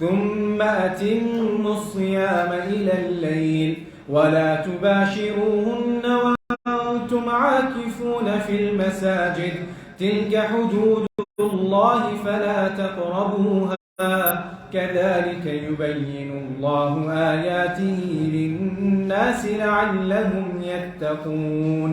ثم أتموا الصيام إلى الليل ولا تباشروهن وأنتم عاكفون في المساجد تلك حدود الله فلا تقربوها كذلك يبين الله آياته للناس لعلهم يتقون।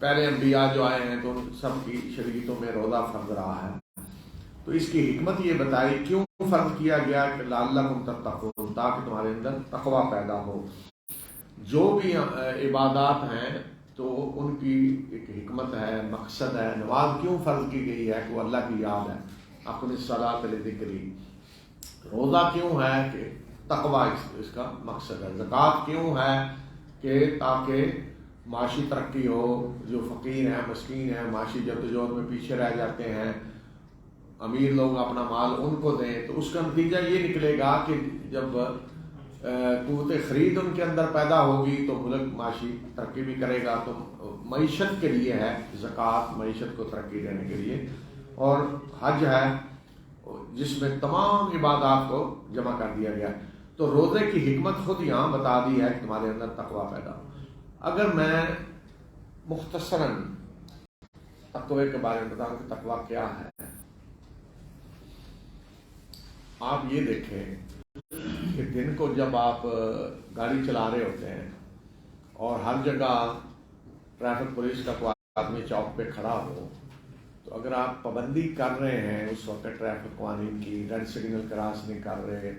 پہلے انبیاء جو آئے ہیں تو ان سب کی شریعتوں میں روزہ فرض رہا ہے. تو اس کی حکمت یہ بتائی کیوں فرض کیا گیا کہ لعلکم تتقون، تاکہ تمہارے اندر تقوی پیدا ہو. جو بھی عبادات ہیں تو ان کی ایک حکمت ہے، مقصد ہے. نماز کیوں فرض کی گئی ہے کہ وہ اللہ کی یاد ہے، اقم الصلاۃ لذکری. روزہ کیوں ہے کہ تقوی اس کا مقصد ہے. زکوٰۃ کیوں ہے کہ تاکہ معاشی ترقی ہو. جو فقیر ہیں، مسکین ہیں، معاشی جدوجہد میں پیچھے رہ جاتے ہیں، امیر لوگ اپنا مال ان کو دیں، تو اس کا نتیجہ یہ نکلے گا کہ جب قوت خرید ان کے اندر پیدا ہوگی تو ملک معاشی ترقی بھی کرے گا. تو معیشت کے لیے ہے زکوٰۃ، معیشت کو ترقی دینے کے لیے. اور حج ہے جس میں تمام عبادات کو جمع کر دیا گیا. تو روزے کی حکمت خود یہاں بتا دی ہے کہ تمہارے اندر تقوی پیدا ہو. اگر میں مختصراً تقوی کے بارے میں بتاؤں کہ تقوی کیا ہے، آپ یہ دیکھیں کہ دن کو جب آپ گاڑی چلا رہے ہوتے ہیں اور ہر جگہ ٹریفک پولیس کا کوئی آدمی چوک پہ کھڑا ہو، تو اگر آپ پابندی کر رہے ہیں اس وقت ٹریفک قوانین کی، ریڈ سگنل کراس نہیں کر رہے،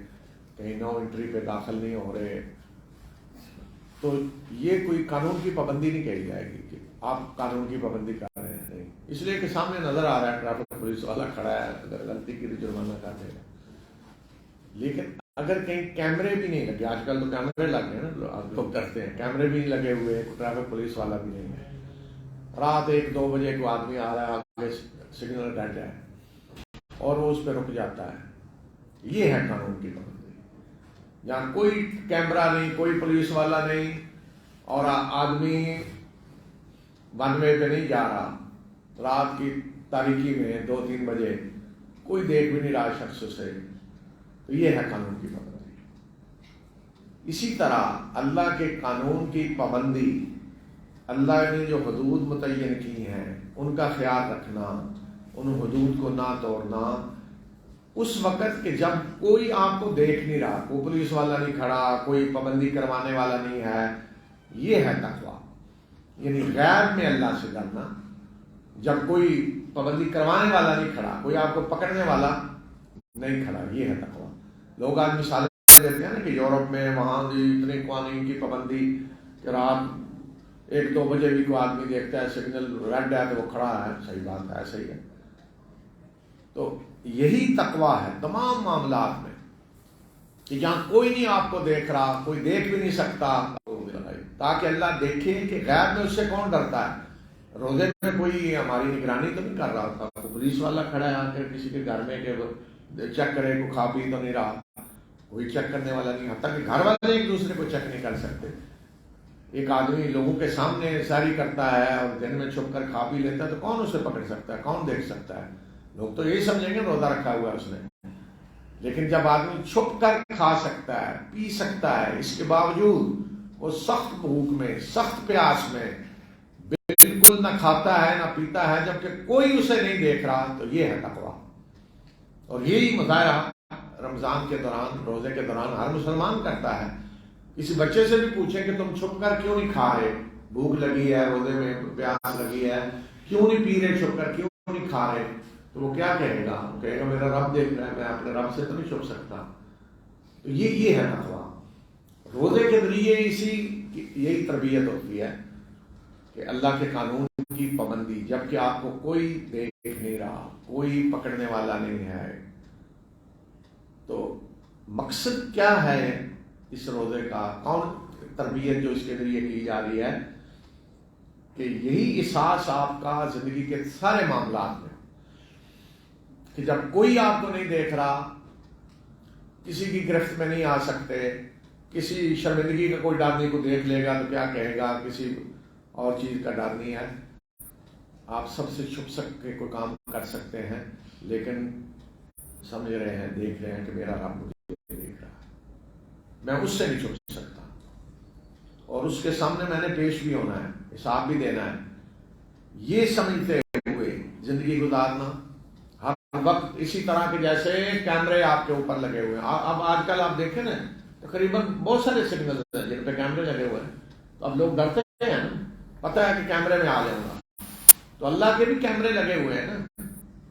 کہیں نو انٹری پہ داخل نہیں ہو رہے، تو یہ کوئی قانون کی پابندی نہیں کہی جائے گی کہ آپ قانون کی پابندی کر رہے ہیں. نہیں، اس لیے کہ سامنے نظر آ رہا ہے ٹریفک پولیس والا کھڑا ہے، اگر غلطی کی تو جرمانہ کر دے گا. لیکن اگر کہیں کیمرے بھی نہیں لگے، آج کل تو کیمرے لگ گئے نا، لوگ ڈرتے ہیں، کیمرے بھی نہیں لگے ہوئے، ٹریفک پولیس والا بھی نہیں ہے، رات 1-2 بجے کو آدمی آ رہا ہے، آگے سگنل ریڈ ہے اور وہ اس پہ رک جاتا ہے، یہ ہے قانون کی پابندی. جہاں کوئی کیمرہ نہیں، کوئی پولیس والا نہیں، اور آدمی ون وے پہ نہیں جا رہا، رات کی تاریکی میں 2-3 بجے کوئی دیکھ بھی نہیں رہا شخص سے، تو یہ ہے قانون کی پابندی. اسی طرح اللہ کے قانون کی پابندی، اللہ نے جو حدود متعین کی ہیں ان کا خیال رکھنا، ان حدود کو نہ توڑنا، اس وقت کہ جب کوئی آپ کو دیکھ نہیں رہا، کوئی پولیس والا نہیں کھڑا، کوئی پابندی کروانے والا نہیں ہے، یہ ہے تقویٰ. یعنی غیب میں اللہ سے ڈرنا، جب کوئی پابندی کروانے والا نہیں کھڑا، کوئی آپ کو پکڑنے والا نہیں کھڑا، یہ ہے تقویٰ. لوگ آج مثالیں دیتے ہیں نا کہ یورپ میں وہاں اتنے قوانین کی پابندی کہ رات 1-2 بجے بھی کوئی آدمی دیکھتا ہے سگنل ریڈ ہے تو وہ کھڑا ہے. صحیح بات ہے، ایسا ہی ہے. تو یہی تقویٰ ہے تمام معاملات میں کہ جہاں کوئی نہیں آپ کو دیکھ رہا، کوئی دیکھ بھی نہیں سکتا، تاکہ اللہ دیکھے کہ غیب میں اس سے کون ڈرتا ہے. روزے میں کوئی ہماری نگرانی تو نہیں کر رہا ہوتا، پولیس والا کھڑا ہے آ کے کسی کے گھر میں کہ چیک کرے کو کھا پی تو نہیں رہا، کوئی چیک کرنے والا نہیں. حتیٰ کہ گھر والے ایک دوسرے کو چیک نہیں کر سکتے. ایک آدمی لوگوں کے سامنے ساری کرتا ہے اور دن میں چھپ کر کھا پی لیتا ہے، تو کون اسے پکڑ سکتا ہے، کون دیکھ سکتا ہے. لوگ تو یہی سمجھیں گے روزہ رکھا ہوا ہے اس نے. لیکن جب آدمی چھپ کر کھا سکتا ہے، پی سکتا ہے، اس کے باوجود وہ سخت بھوک میں، سخت پیاس میں بالکل نہ کھاتا ہے نہ پیتا ہے جبکہ کوئی اسے نہیں دیکھ رہا، تو یہ ہے تقویٰ. اور یہی مظاہرہ رمضان کے دوران، روزے کے دوران ہر مسلمان کرتا ہے. کسی بچے سے بھی پوچھیں کہ تم چھپ کر کیوں نہیں کھا رہے، بھوک لگی ہے، روزے میں پیاس لگی ہے، کیوں نہیں پی رہے چھپ کر، کیوں نہیں کھا رہے، تو وہ کیا کہے گا؟ وہ کہے گا میرا رب دیکھ رہا ہے، میں اپنے رب سے تو نہیں چھپ سکتا. تو یہ ہے تقویٰ. روزے کے ذریعے یہی تربیت ہوتی ہے کہ اللہ کے قانون کی پابندی، جبکہ آپ کو کوئی دیکھ نہیں رہا، کوئی پکڑنے والا نہیں ہے. تو مقصد کیا ہے اس روزے کا؟ کون تربیت جو اس کے ذریعے کی جا رہی ہے کہ یہی احساس آپ کا زندگی کے سارے معاملات میں کہ جب کوئی آپ کو نہیں دیکھ رہا، کسی کی گرفت میں نہیں آ سکتے، کسی شرمندگی کا کوئی ڈر نہیں، کو دیکھ لے گا تو کیا کہے گا، کسی اور چیز کا ڈر نہیں ہے. آپ سب سے چھپ سک کے کوئی کام کر سکتے ہیں، لیکن سمجھ رہے ہیں، دیکھ رہے ہیں کہ میرا رب مجھے دیکھ رہا ہے، میں اس سے نہیں چھپ سکتا، اور اس کے سامنے میں نے پیش بھی ہونا ہے، حساب بھی دینا ہے. یہ سمجھتے ہوئے زندگی گزارنا، ہر وقت اسی طرح کے جیسے کیمرے آپ کے اوپر لگے ہوئے ہیں. اب آج کل آپ دیکھیں نا، تقریباً بہت سارے سگنل ہیں جن پہ کیمرے لگے ہوئے ہیں، تو اب لوگ ڈرتے ہیں نا پتہ ہے کہ کیمرے میں آ جاؤں گا، تو اللہ کے بھی کیمرے لگے ہوئے ہیں نا،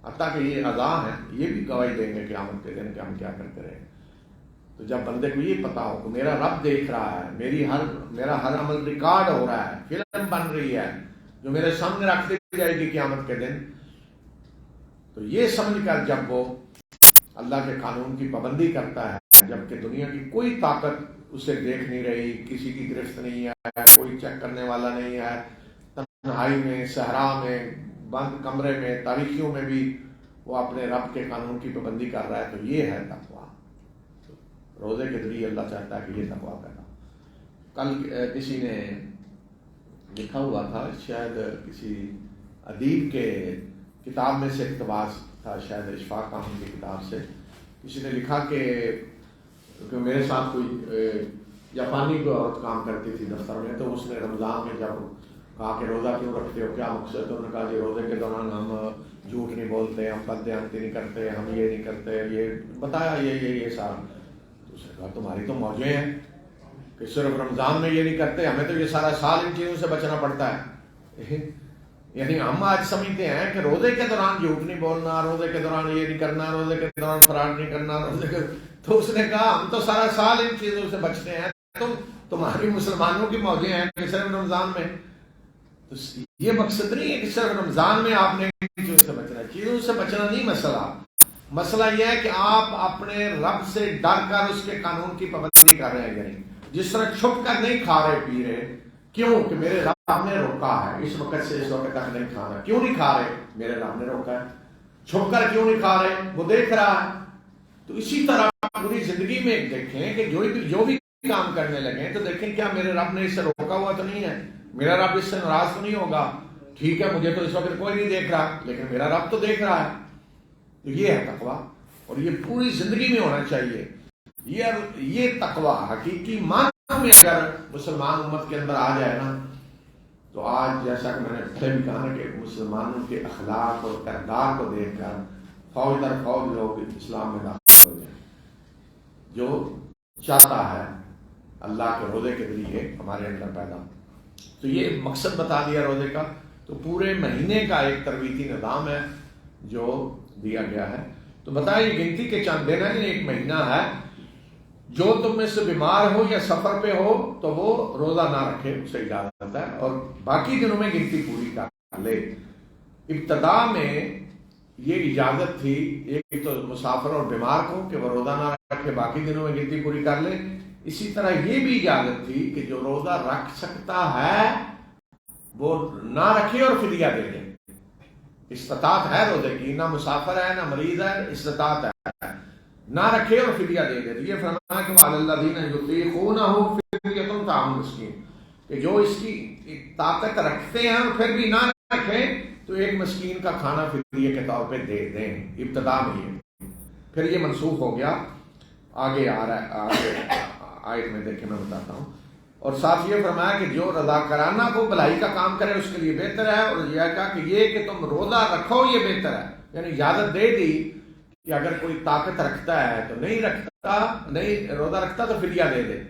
حتیٰ کہ یہ اعضاء ہیں یہ بھی گواہی دیں گے قیامت کے دن کہ ہم کیا کرتے رہے۔ تو جب بندے کو یہ پتا ہو کہ میرا رب دیکھ رہا ہے، میرا ہر عمل ریکارڈ ہو رہا ہے، فلم بن رہی ہے جو میرے سامنے رکھ دی جائے گی قیامت کے دن، تو یہ سمجھ کر جب وہ اللہ کے قانون کی پابندی کرتا ہے، جبکہ دنیا کی کوئی طاقت اسے دیکھ نہیں رہی، کسی کی گرفت نہیں ہے، کوئی چیک کرنے والا نہیں ہے، تنہائی میں، صحرا میں، بند کمرے میں، تاریکیوں میں بھی وہ اپنے رب کے قانون کی پابندی کر رہا ہے، تو یہ ہے تقویٰ۔ روزے کے ذریعے اللہ چاہتا ہے کہ یہ تقویٰ پیدا۔ کل کسی نے لکھا ہوا تھا، شاید کسی ادیب کے کتاب میں سے اقتباس تھا، شاید اشفاق احمد کی کتاب سے، کسی نے لکھا کہ میرے ساتھ کوئی جاپانی کوئی عورت کام کرتی تھی دفتر میں، تو اس نے رمضان میں جب کہا کہ روزہ کیوں رکھتے ہو، کیا مقصد؟ تو انہوں نے کہا جی روزے کے دوران ہم جھوٹ نہیں بولتے، ہم بددیانتی نہیں کرتے، ہم یہ نہیں کرتے، یہ بتایا یہ سارا۔ تو اس نے کہا تمہاری تو موجیں ہیں کہ صرف رمضان میں یہ نہیں کرتے، ہمیں تو یہ سارا سال ان چیزوں سے بچنا پڑتا ہے۔ یعنی ہم آج سمجھتے ہیں کہ روزے کے دوران جھوٹ نہیں بولنا، روزے کے دوران یہ نہیں کرنا، روزے کے دوران فراڈ نہیں کرنا، تو اس نے کہا ہم تو سارا سال ان چیزوں سے بچتے ہیں، تمہاری مسلمانوں کی موجیں ہیں کہ صرف رمضان میں۔ تو یہ مقصد نہیں ہے کہ صرف رمضان میں آپ نے چیزوں سے بچنا ہے، چیزوں سے بچنا نہیں مسئلہ یہ ہے کہ آپ اپنے رب سے ڈر کر اس کے قانون کی پابندی کر رہے ہیں، یعنی جس طرح چھپ کر نہیں کھا رہے پی رہے، کیوں کہ میرے رب نے روکا ہے، اس وقت سے اس وقت تک نہیں کھانا، کیوں نہیں کھا رہے؟ میرے رب نے روکا ہے۔ چھپ کر کیوں نہیں کھا رہے؟ وہ دیکھ رہا ہے۔ تو اسی طرح پوری زندگی میں دیکھیں کہ جو بھی کام کرنے لگے تو دیکھیں کیا میرے رب نے اس سے روکا ہوا تو نہیں ہے، میرا رب اس سے ناراض تو نہیں ہوگا۔ ٹھیک ہے مجھے تو اس وقت کوئی نہیں دیکھ رہا، لیکن میرا رب تو دیکھ رہا ہے۔ تو یہ ہے تقویٰ، اور یہ پوری زندگی میں ہونا چاہیے۔ یہ تقویٰ حقیقی معنی میں اگر مسلمان امت کے اندر آ جائے نا، تو آج جیسا کہ میں نے پہلے بھی کہا کہ مسلمانوں کے اخلاق اور کردار کو دیکھ کر فوج در فوج لوگ اسلام میں داخل ہو جائیں۔ جو چاہتا ہے اللہ کے روزے کے ذریعے ہمارے اندر پیدا، تو یہ مقصد بتا دیا روزے کا۔ تو پورے مہینے کا ایک تربیتی نظام ہے جو دیا گیا ہے۔ تو بتائیے گنتی کے چند دن ہیں، ایک مہینہ ہے، جو تم میں سے بیمار ہو یا سفر پہ ہو تو وہ روزہ نہ رکھے، اسے اجازت ہے، اور باقی دنوں میں گنتی پوری کر لے۔ ابتدا میں یہ اجازت تھی ایک تو مسافر اور بیمار کو کہ وہ روزہ نہ رکھے، باقی دنوں میں گنتی پوری کر لے۔ اسی طرح یہ بھی اجازت تھی کہ جو روزہ رکھ سکتا ہے وہ نہ رکھے اور فدیہ دے دے۔ استطاعت ہے روزے کی، نہ مسافر ہے نہ مریض ہے، استطاعت ہے، نہ رکھے اور فدیہ دے دے۔ یہ فرمایا کہ وعلی الذین یطیقونہ فدیۃ طعام مسکین، کہ جو اس کی طاقت رکھتے ہیں اور پھر بھی نہ رکھیں تو ایک مسکین کا کھانا فدیہ کے طور پہ دے دیں۔ ابتدا میں یہ، پھر یہ منسوخ ہو گیا، آگے آ رہا ہے، آگے آیت میں دیکھیں میں بتاتا ہوں۔ اور ساتھ یہ فرمایا کہ جو رضاکارانہ کو بھلائی کا کام کرے اس کے لیے بہتر ہے، اور یہ کہا کہ یہ کہ تم روزہ رکھو یہ بہتر ہے، یعنی اجازت دے دی کہ اگر کوئی طاقت رکھتا ہے تو نہیں روزہ رکھتا تو فدیہ دے دے،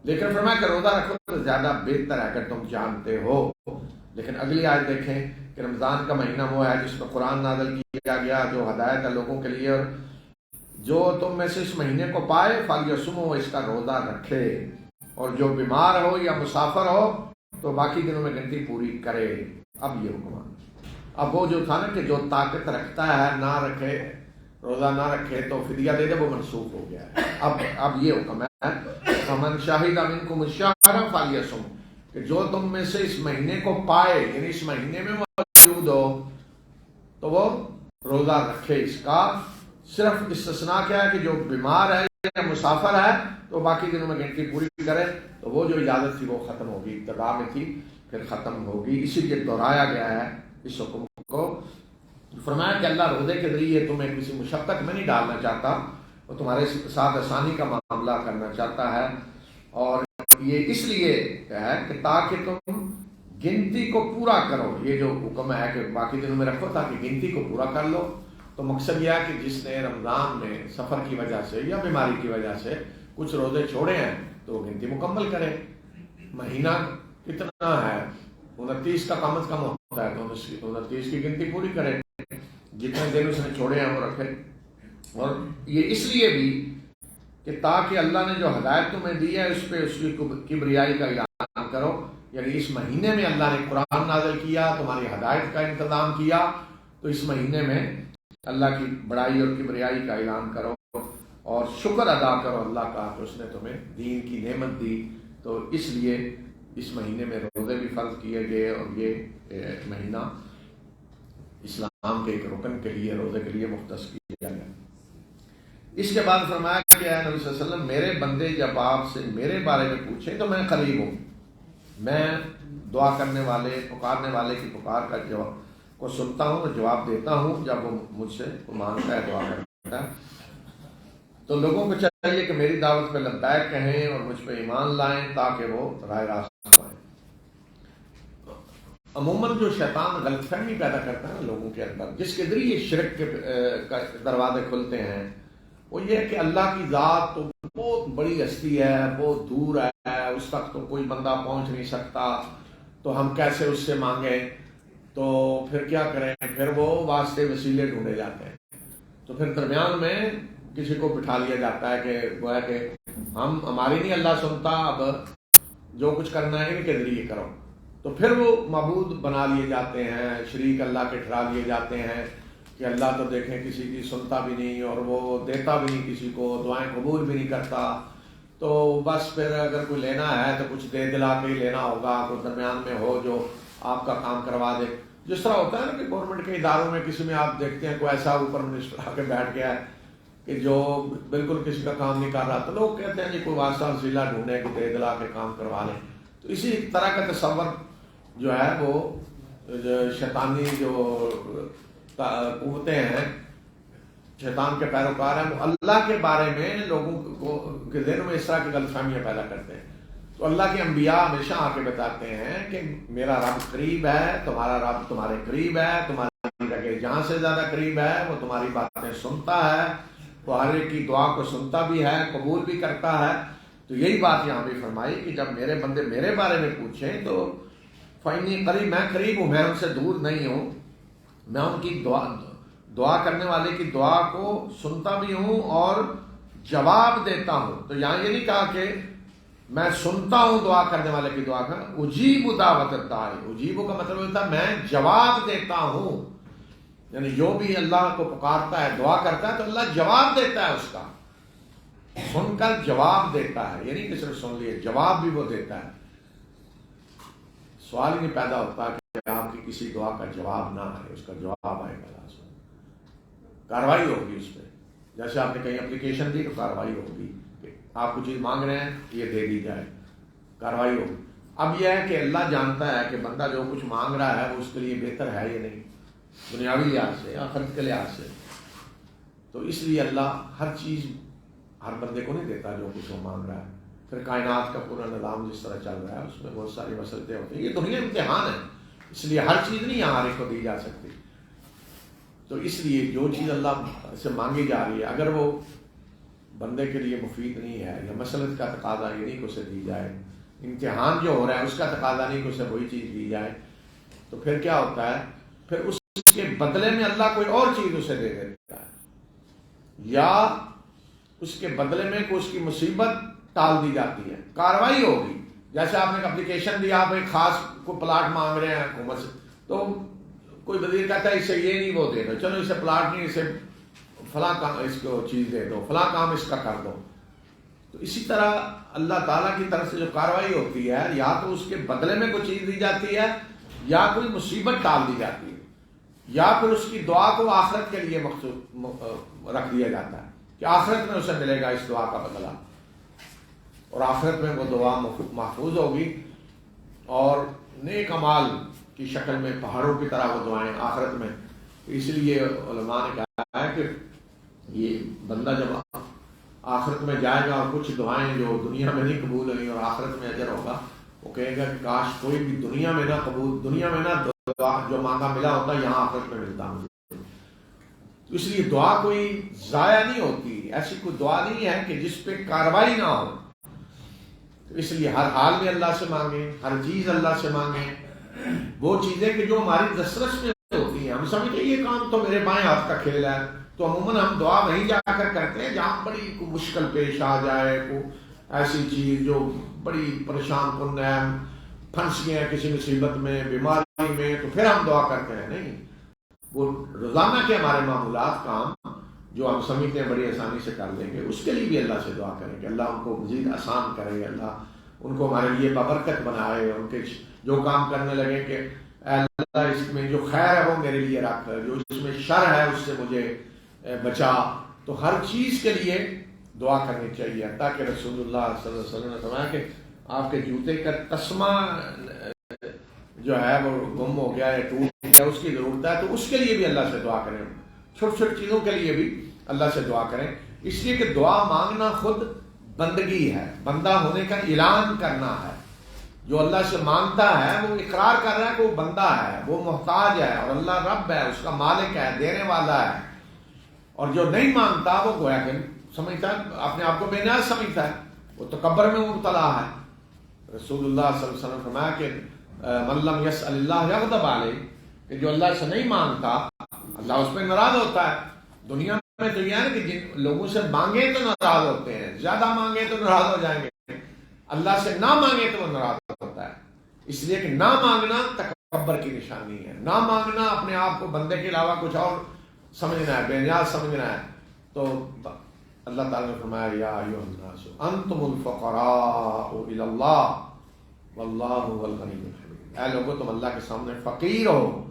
لیکن فرمایا کہ روزہ رکھو تو زیادہ بہتر ہے اگر تم جانتے ہو۔ لیکن اگلی آیت دیکھیں کہ رمضان کا مہینہ وہ ہے جس میں قرآن نازل کیا گیا، جو ہدایت ہے لوگوں کے لیے، اور جو تم میں سے اس مہینے کو پائے فلیصموا، اس کا روزہ رکھے، اور جو بیمار ہو یا مسافر ہو تو باقی دنوں میں گنتی پوری کرے۔ اب یہ حکم ہے، اب وہ جو تھا نا کہ جو طاقت رکھتا ہے نہ رکھے، روزہ نہ رکھے تو فدیہ دے دے، وہ منسوخ ہو گیا ہے۔ اب یہ حکم ہے فمن شہد منکم الشہر فلیصم، کہ جو تم میں سے اس مہینے کو پائے، یعنی اس مہینے میں موجود ہو تو وہ روزہ رکھے۔ اس کا صرف استثناء کیا ہے کہ جو بیمار ہے یا مسافر ہے تو باقی دنوں میں گنتی پوری کرے۔ تو وہ جو اجازت تھی وہ ختم ہوگی، ابتدا میں تھی پھر ختم ہوگی، اسی لیے دہرایا گیا ہے اس حکم کو۔ فرمایا کہ اللہ روزے کے ذریعے تمہیں کسی مشقت میں نہیں ڈالنا چاہتا، وہ تمہارے ساتھ آسانی کا معاملہ کرنا چاہتا ہے، اور یہ اس لیے ہے کہ تاکہ تم گنتی کو پورا کرو۔ یہ جو حکم ہے کہ باقی دنوں میں رکھو تاکہ گنتی کو پورا کر لو۔ تو مقصد یہ ہے کہ جس نے رمضان میں سفر کی وجہ سے یا بیماری کی وجہ سے کچھ روزے چھوڑے ہیں تو وہ گنتی مکمل کرے۔ مہینہ کتنا ہے؟ 29 کا کم از کم ہوتا ہے، تو 29 کی گنتی پوری کرے، جتنے دن اس نے چھوڑے ہیں وہ رکھے. اور یہ اس لیے بھی کہ تاکہ اللہ نے جو ہدایت تمہیں دی ہے اس پہ اس کی کبریائی کا اعلان کرو. یعنی اس مہینے میں اللہ نے قرآن نازل کیا، تمہاری ہدایت کا انتظام کیا، تو اس مہینے میں اللہ کی بڑائی اور کبریائی کا اعلان کرو اور شکر ادا کرو اللہ کا کہ اس نے تمہیں دین کی نعمت دی. تو اس لیے اس مہینے میں روزے بھی فرض کیے گئے، اور یہ مہینہ اسلام کے ایک رکن کے لیے، روزے کے لیے مختص کیا گیا. اس کے بعد فرمایا کہ اے نبی صلی اللہ علیہ وسلم، میرے بندے جب آپ سے میرے بارے میں پوچھیں تو میں قریب ہوں، میں دعا کرنے والے، پکارنے والے کی پکار کا جواب کو سنتا ہوں اور جواب دیتا ہوں جب وہ مجھ سے مانگتا ہے، دعا کرتا ہے. تو لوگوں کو چاہیے کہ میری دعوت پہ لبیک کہیں اور مجھ پہ ایمان لائیں تاکہ وہ راہ راست پائیں. عموماً جو شیطان غلط فہمی پیدا کرتا ہے لوگوں کے اندر، جس کے ذریعے شرک کے دروازے کھلتے ہیں، وہ یہ ہے کہ اللہ کی ذات تو بہت بڑی ہستی ہے، بہت دور ہے، اس تک تو کوئی بندہ پہنچ نہیں سکتا، تو ہم کیسے اس سے مانگیں؟ تو پھر کیا کریں؟ پھر وہ واسطے وسیلے ڈھونڈے جاتے ہیں. تو پھر درمیان میں کسی کو بٹھا لیا جاتا ہے کہ گویا کہ ہماری نہیں اللہ سنتا، اب جو کچھ کرنا ہے ان کے ذریعے کرو. تو پھر وہ معبود بنا لیے جاتے ہیں، شریک اللہ کے ٹھہرا لیے جاتے ہیں کہ اللہ تو دیکھیں کسی کی سنتا بھی نہیں اور وہ دیتا بھی نہیں کسی کو، دعائیں قبول بھی نہیں کرتا. تو بس پھر اگر کوئی لینا ہے تو کچھ دے دلا کے ہی لینا ہوگا، کوئی درمیان میں ہو جو آپ کا کام کروا دے. جس طرح ہوتا ہے نا کہ گورنمنٹ کے اداروں میں کسی میں آپ دیکھتے ہیں کوئی ایسا اوپر منسٹر آ کے بیٹھ گیا ہے کہ جو بالکل کسی کا کام نہیں کر رہا، تو لوگ کہتے ہیں جی کوئی واسطہ وسیلہ ڈھونڈے کہ دے دلا کے کام کروا لیں. تو اسی طرح کا تصور جو ہے وہ شیطانی جو قوتیں ہیں، شیطان کے پیروکار ہیں، وہ اللہ کے بارے میں لوگوں کو کے ذہن میں اس طرح کی غلط فہمیاں پیدا کرتے ہیں. تو اللہ کے انبیاء ہمیشہ آ کے بتاتے ہیں کہ میرا رب قریب ہے، تمہارا رب تمہارے قریب ہے، تمہاری جگہ جہاں سے زیادہ قریب ہے، وہ تمہاری باتیں سنتا ہے، وہ ہر ایک کی دعا کو سنتا بھی ہے، قبول بھی کرتا ہے. تو یہی بات یہاں بھی فرمائی کہ جب میرے بندے میرے بارے میں پوچھیں تو فَإِنِّي قریب، میں قریب ہوں، میں ان سے دور نہیں ہوں، میں ان کی دعا کرنے والے کی دعا کو سنتا بھی ہوں اور جواب دیتا ہوں. تو یہاں یہ نہیں کہا کہ میں سنتا ہوں دعا کرنے والے کی دعا کا، اجیب دعوت الداعی، اجیب کا مطلب ہوتا ہے میں جواب دیتا ہوں. یعنی جو بھی اللہ کو پکارتا ہے، دعا کرتا ہے، تو اللہ جواب دیتا ہے، اس کا سن کر جواب دیتا ہے. یعنی کہ صرف سن لیے، جواب بھی وہ دیتا ہے. سوال ہی نہیں پیدا ہوتا کہ آپ کی کسی دعا کا جواب نہ آئے، اس کا جواب آئے گا، کارروائی ہوگی اس پہ. جیسے آپ نے کہیں اپلیکیشن دی تو کارروائی ہوگی کہ آپ کو چیز مانگ رہے ہیں یہ دے دی جائے، کارروائی ہوگی. اب یہ ہے کہ اللہ جانتا ہے کہ بندہ جو کچھ مانگ رہا ہے وہ اس کے لیے بہتر ہے یا نہیں، دنیاوی لحاظ سے، آخرت کے لحاظ سے. تو اس لیے اللہ ہر چیز ہر بندے کو نہیں دیتا جو کچھ وہ مانگ رہا ہے. پھر کائنات کا پورا نظام جس طرح چل رہا ہے اس میں بہت ساری مسئلے ہوتے ہیں. یہ دنیا امتحان ہے، اس لیے ہر چیز نہیں یہاں ہر ایک کو دی جا سکتی. تو اس لیے جو چیز اللہ سے مانگی جا رہی ہے اگر وہ بندے کے لیے مفید نہیں ہے یا مسئلہ کا تقاضا یہ نہیں کہ اسے دی جائے، امتحان جو ہو رہا ہے اس کا تقاضا نہیں کہ اسے وہی چیز دی جائے، تو پھر کیا ہوتا ہے؟ پھر اس کے بدلے میں اللہ کوئی اور چیز اسے دے دیتا ہے، یا اس کے بدلے میں کوئی اس کی مصیبت ٹال دی جاتی ہے، کارروائی ہوگی. جیسے آپ نے اپلیکیشن دیا، آپ ایک خاص کو پلاٹ مانگ رہے ہیں حکومت سے، تو کوئی وزیر کہتا ہے اسے یہ نہیں وہ دے دو، چلو اسے پلاٹ نہیں، اسے فلاں کام اس کو چیز دے دو، فلاں کام اس کا کر دو. تو اسی طرح اللہ تعالیٰ کی طرف سے جو کارروائی ہوتی ہے، یا تو اس کے بدلے میں کوئی چیز دی جاتی ہے، یا کوئی مصیبت ڈال دی جاتی ہے، یا پھر اس کی دعا کو آخرت کے لیے مخصوص رکھ دیا جاتا ہے کہ آخرت میں اسے ملے گا اس دعا کا بدلہ، اور آخرت میں وہ دعا محفوظ ہوگی اور نیک اعمال کی شکل میں پہاڑوں کی طرح وہ دعائیں آخرت میں. اس لیے علماء نے کہا ہے کہ یہ بندہ جب آخرت میں جائے گا اور کچھ دعائیں جو دنیا میں نہیں قبول ہوئی اور آخرت میں اجر ہوگا، وہ کہے گا کہ کاش کوئی بھی دنیا میں نہ دعا جو مانگا ملا ہوتا، یہاں آخرت میں ملتا مجھے. تو اس لیے دعا کوئی ضائع نہیں ہوتی، ایسی کوئی دعا نہیں ہے کہ جس پہ کارروائی نہ ہو. تو اس لیے ہر حال میں اللہ سے مانگیں، ہر چیز اللہ سے مانگیں، وہ چیزیں کہ جو ہماری دسترس میں ہوتی ہیں. ہم سمجھتے ہیں یہ کام تو میرے بائیں ہاتھ کا کھیل ہے، تو عموماً ہم دعا وہیں جا کر کرتے ہیں جہاں بڑی کوئی مشکل پیش آ جائے، کوئی ایسی چیز جو بڑی پریشان کن ہے، پھنس گئے ہیں کسی مصیبت میں، بیماری میں، تو پھر ہم دعا کرتے ہیں. نہیں، وہ روزانہ کے ہمارے معمولات کام جو ہم سمجھتے ہیں بڑی آسانی سے کر دیں گے، اس کے لیے بھی اللہ سے دعا کریں کہ اللہ ان کو مزید آسان کرے، اللہ ان کو ہمارے لیے بابرکت بنائے، ان کے جو کام کرنے لگے کہ اے اللہ اس میں جو خیر ہے وہ میرے لیے رکھ، جو اس میں شر ہے اس سے مجھے بچا. تو ہر چیز کے لیے دعا کرنی چاہیے. تاکہ رسول اللہ صلی اللہ علیہ وسلم نے فرمایا کہ آپ کے جوتے کا تسمہ جو ہے وہ گم ہو گیا یا ٹوٹ گیا، اس کی ضرورت ہے، تو اس کے لیے بھی اللہ سے دعا کریں. چھوٹی چھوٹی چیزوں کے لیے بھی اللہ سے دعا کریں، اس لیے کہ دعا مانگنا خود بندگی ہے، بندہ ہونے کا اعلان کرنا ہے. جو اللہ سے مانگتا ہے وہ اقرار کر رہا ہے کہ وہ بندہ ہے، وہ محتاج ہے، اور اللہ رب ہے، اس کا مالک ہے، دینے والا ہے. اور جو نہیں مانگتا وہ گویا کہ سمجھتا ہے اپنے آپ کو بے نیاز سمجھتا ہے، وہ تکبر میں مبتلا ہے. رسول اللہ صلی اللہ علیہ وسلم نے فرمایا کہ من لم یسأل اللہ یغضب علیہ، کہ جو اللہ سے نہیں مانگتا اللہ اس پہ ناراض ہوتا ہے. دنیا میں تو یہ ہے کہ جن لوگوں سے مانگے تو ناراض ہوتے ہیں، زیادہ مانگے تو ناراض ہو جائیں گے، اللہ سے نہ مانگے تو وہ ناراض ہوتا ہے. اس لیے کہ نہ مانگنا تکبر کی نشانی ہے، نہ مانگنا اپنے آپ کو بندے کے علاوہ کچھ اور سمجھنا ہے، بے نیاز سمجھنا ہے. تو اللہ تعالیٰ نے فرمایا یا ایھا الناس انتم الفقراء الی اللہ واللہ هو الغنی الحمید. اے لوگوں تم اللہ کے سامنے فقیر ہو،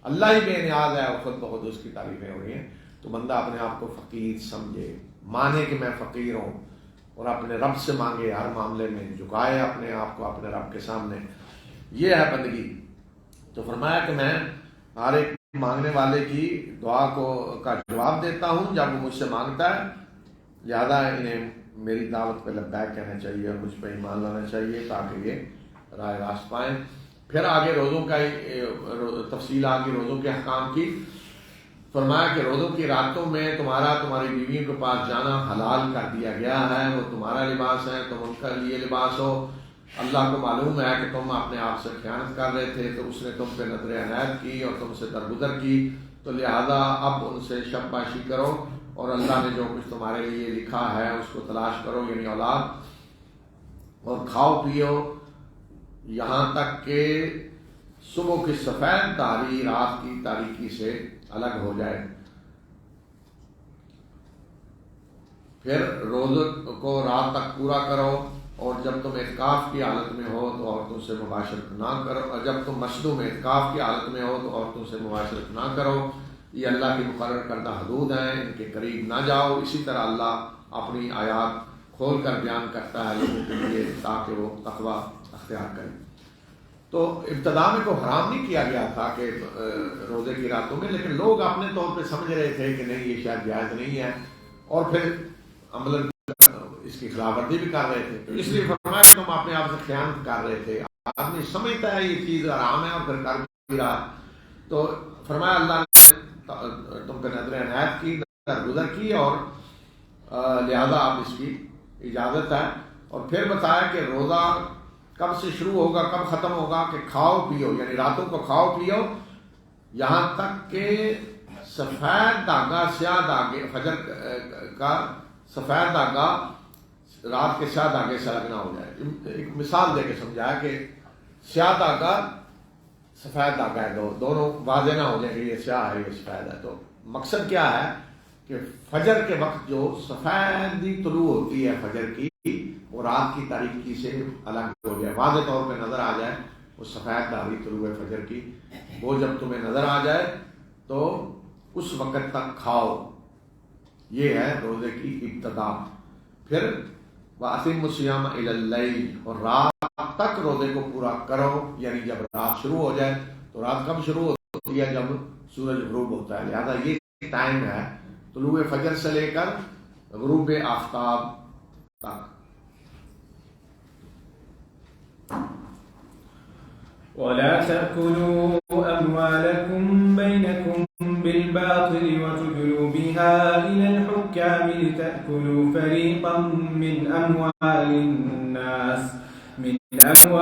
اللہ ہی بے نیاز ہے، اور خود بخود اس کی تعریفیں ہو رہی ہیں. تو بندہ اپنے آپ کو فقیر سمجھے، مانے کہ میں فقیر ہوں، اور اپنے رب سے مانگے، ہر معاملے میں جھکائے اپنے آپ کو اپنے رب کے سامنے. یہ ہے بندگی. تو فرمایا کہ میں ہر ایک مانگنے والے کی دعا کا جواب دیتا ہوں جب وہ مجھ سے مانگتا ہے، لہذا انہیں میری دعوت پہ لبیک کہنا چاہیے اور مجھ پہ ایمان لانا چاہیے تاکہ یہ راہ راست پائیں. پھر آگے روزوں کا تفصیل آگے روزوں کے احکام کی. فرمایا کہ روزوں کی راتوں میں تمہاری بیویوں کے پاس جانا حلال کر دیا گیا ہے، وہ تمہارا لباس ہے، تم ان کا لیے لباس ہو. اللہ کو معلوم ہے کہ تم اپنے آپ سے خیانت کر رہے تھے، تو اس نے تم پہ نظر عنایت کی اور تم سے درگزر کی، تو لہذا اب ان سے شب باشی کرو، اور اللہ نے جو کچھ تمہارے لیے لکھا ہے اس کو تلاش کرو، یعنی اولاد، اور کھاؤ پیو یہاں تک کہ صبح کی سفید داری رات کی تاریکی سے الگ ہو جائے. پھر روزے کو رات تک پورا کرو، اور جب تم اعتکاف کی حالت میں ہو تو عورتوں سے مباشرت نہ کرو، اور جب تم مصنوع میں اعتکاف کی حالت میں ہو تو عورتوں سے مباشرت نہ کرو. یہ اللہ کی مقرر کردہ حدود ہیں، ان کے قریب نہ جاؤ. اسی طرح اللہ اپنی آیات کھول کر بیان کرتا ہے لوگوں کے لیے تاکہ وہ تقویٰ اختیار کریں. تو ابتدا میں کو حرام نہیں کیا گیا تھا کہ روزے کی راتوں میں، لیکن لوگ اپنے طور پہ سمجھ رہے تھے کہ نہیں یہ شاید جائز نہیں ہے، اور پھر عملاً اس کی خلاف ورزی بھی کر رہے تھے. تو اس لیے فرمایا کہ تم اپنے آپ سے خیانت کر رہے تھے. آدمی سمجھتا ہے یہ چیز حرام ہے اور پھر کر بھی رہا. تو فرمایا اللہ نے تم پہ نظر عنایت کی، درگزر کی، اور لہذا اب اس کی اجازت ہے. اور پھر بتایا کہ روزہ کب سے شروع ہوگا کب ختم ہوگا، کہ کھاؤ پیو، یعنی راتوں کو کھاؤ پیو یہاں تک کہ سفید دھاگا سیاہ دھاگے فجر کا سفید دھاگا رات کے سیاہ دھاگے سے الگ نہ ہو جائے. ایک مثال دے کے سمجھایا کہ سیاہ دھاگا سفید دھاگا ہے، دونوں واضح نہ ہو جائے کہ یہ سیاہ ہے یہ سفید ہے. تو مقصد کیا ہے کہ فجر کے وقت جو سفیدی طلوع ہوتی ہے فجر کی، وہ رات کی تاریکی سے الگ ہو جائے، واضح طور پہ نظر آ جائے وہ سفید دھاری طلوع فجر کی، وہ جب تمہیں نظر آ جائے تو اس وقت تک کھاؤ. یہ ہے روزے کی ابتدا. پھر وَأَتِمُّوا الصِّيَامَ إِلَى اللَّيْلِ، اور رات تک روزے کو پورا کرو، یعنی جب رات شروع ہو جائے. تو رات کب شروع ہوتی ہے؟ جب سورج غروب ہوتا ہے. لہذا یہ ٹائم ہے طلوع فجر سے لے کر غروب آفتاب تک. ولا تأكلوا أموالكم بينكم بالباطل وتدلوا بها إلى الحكام لتأكلوا فريقا من أموال الناس بالإثم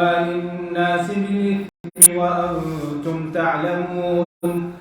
وأنتم تعلمون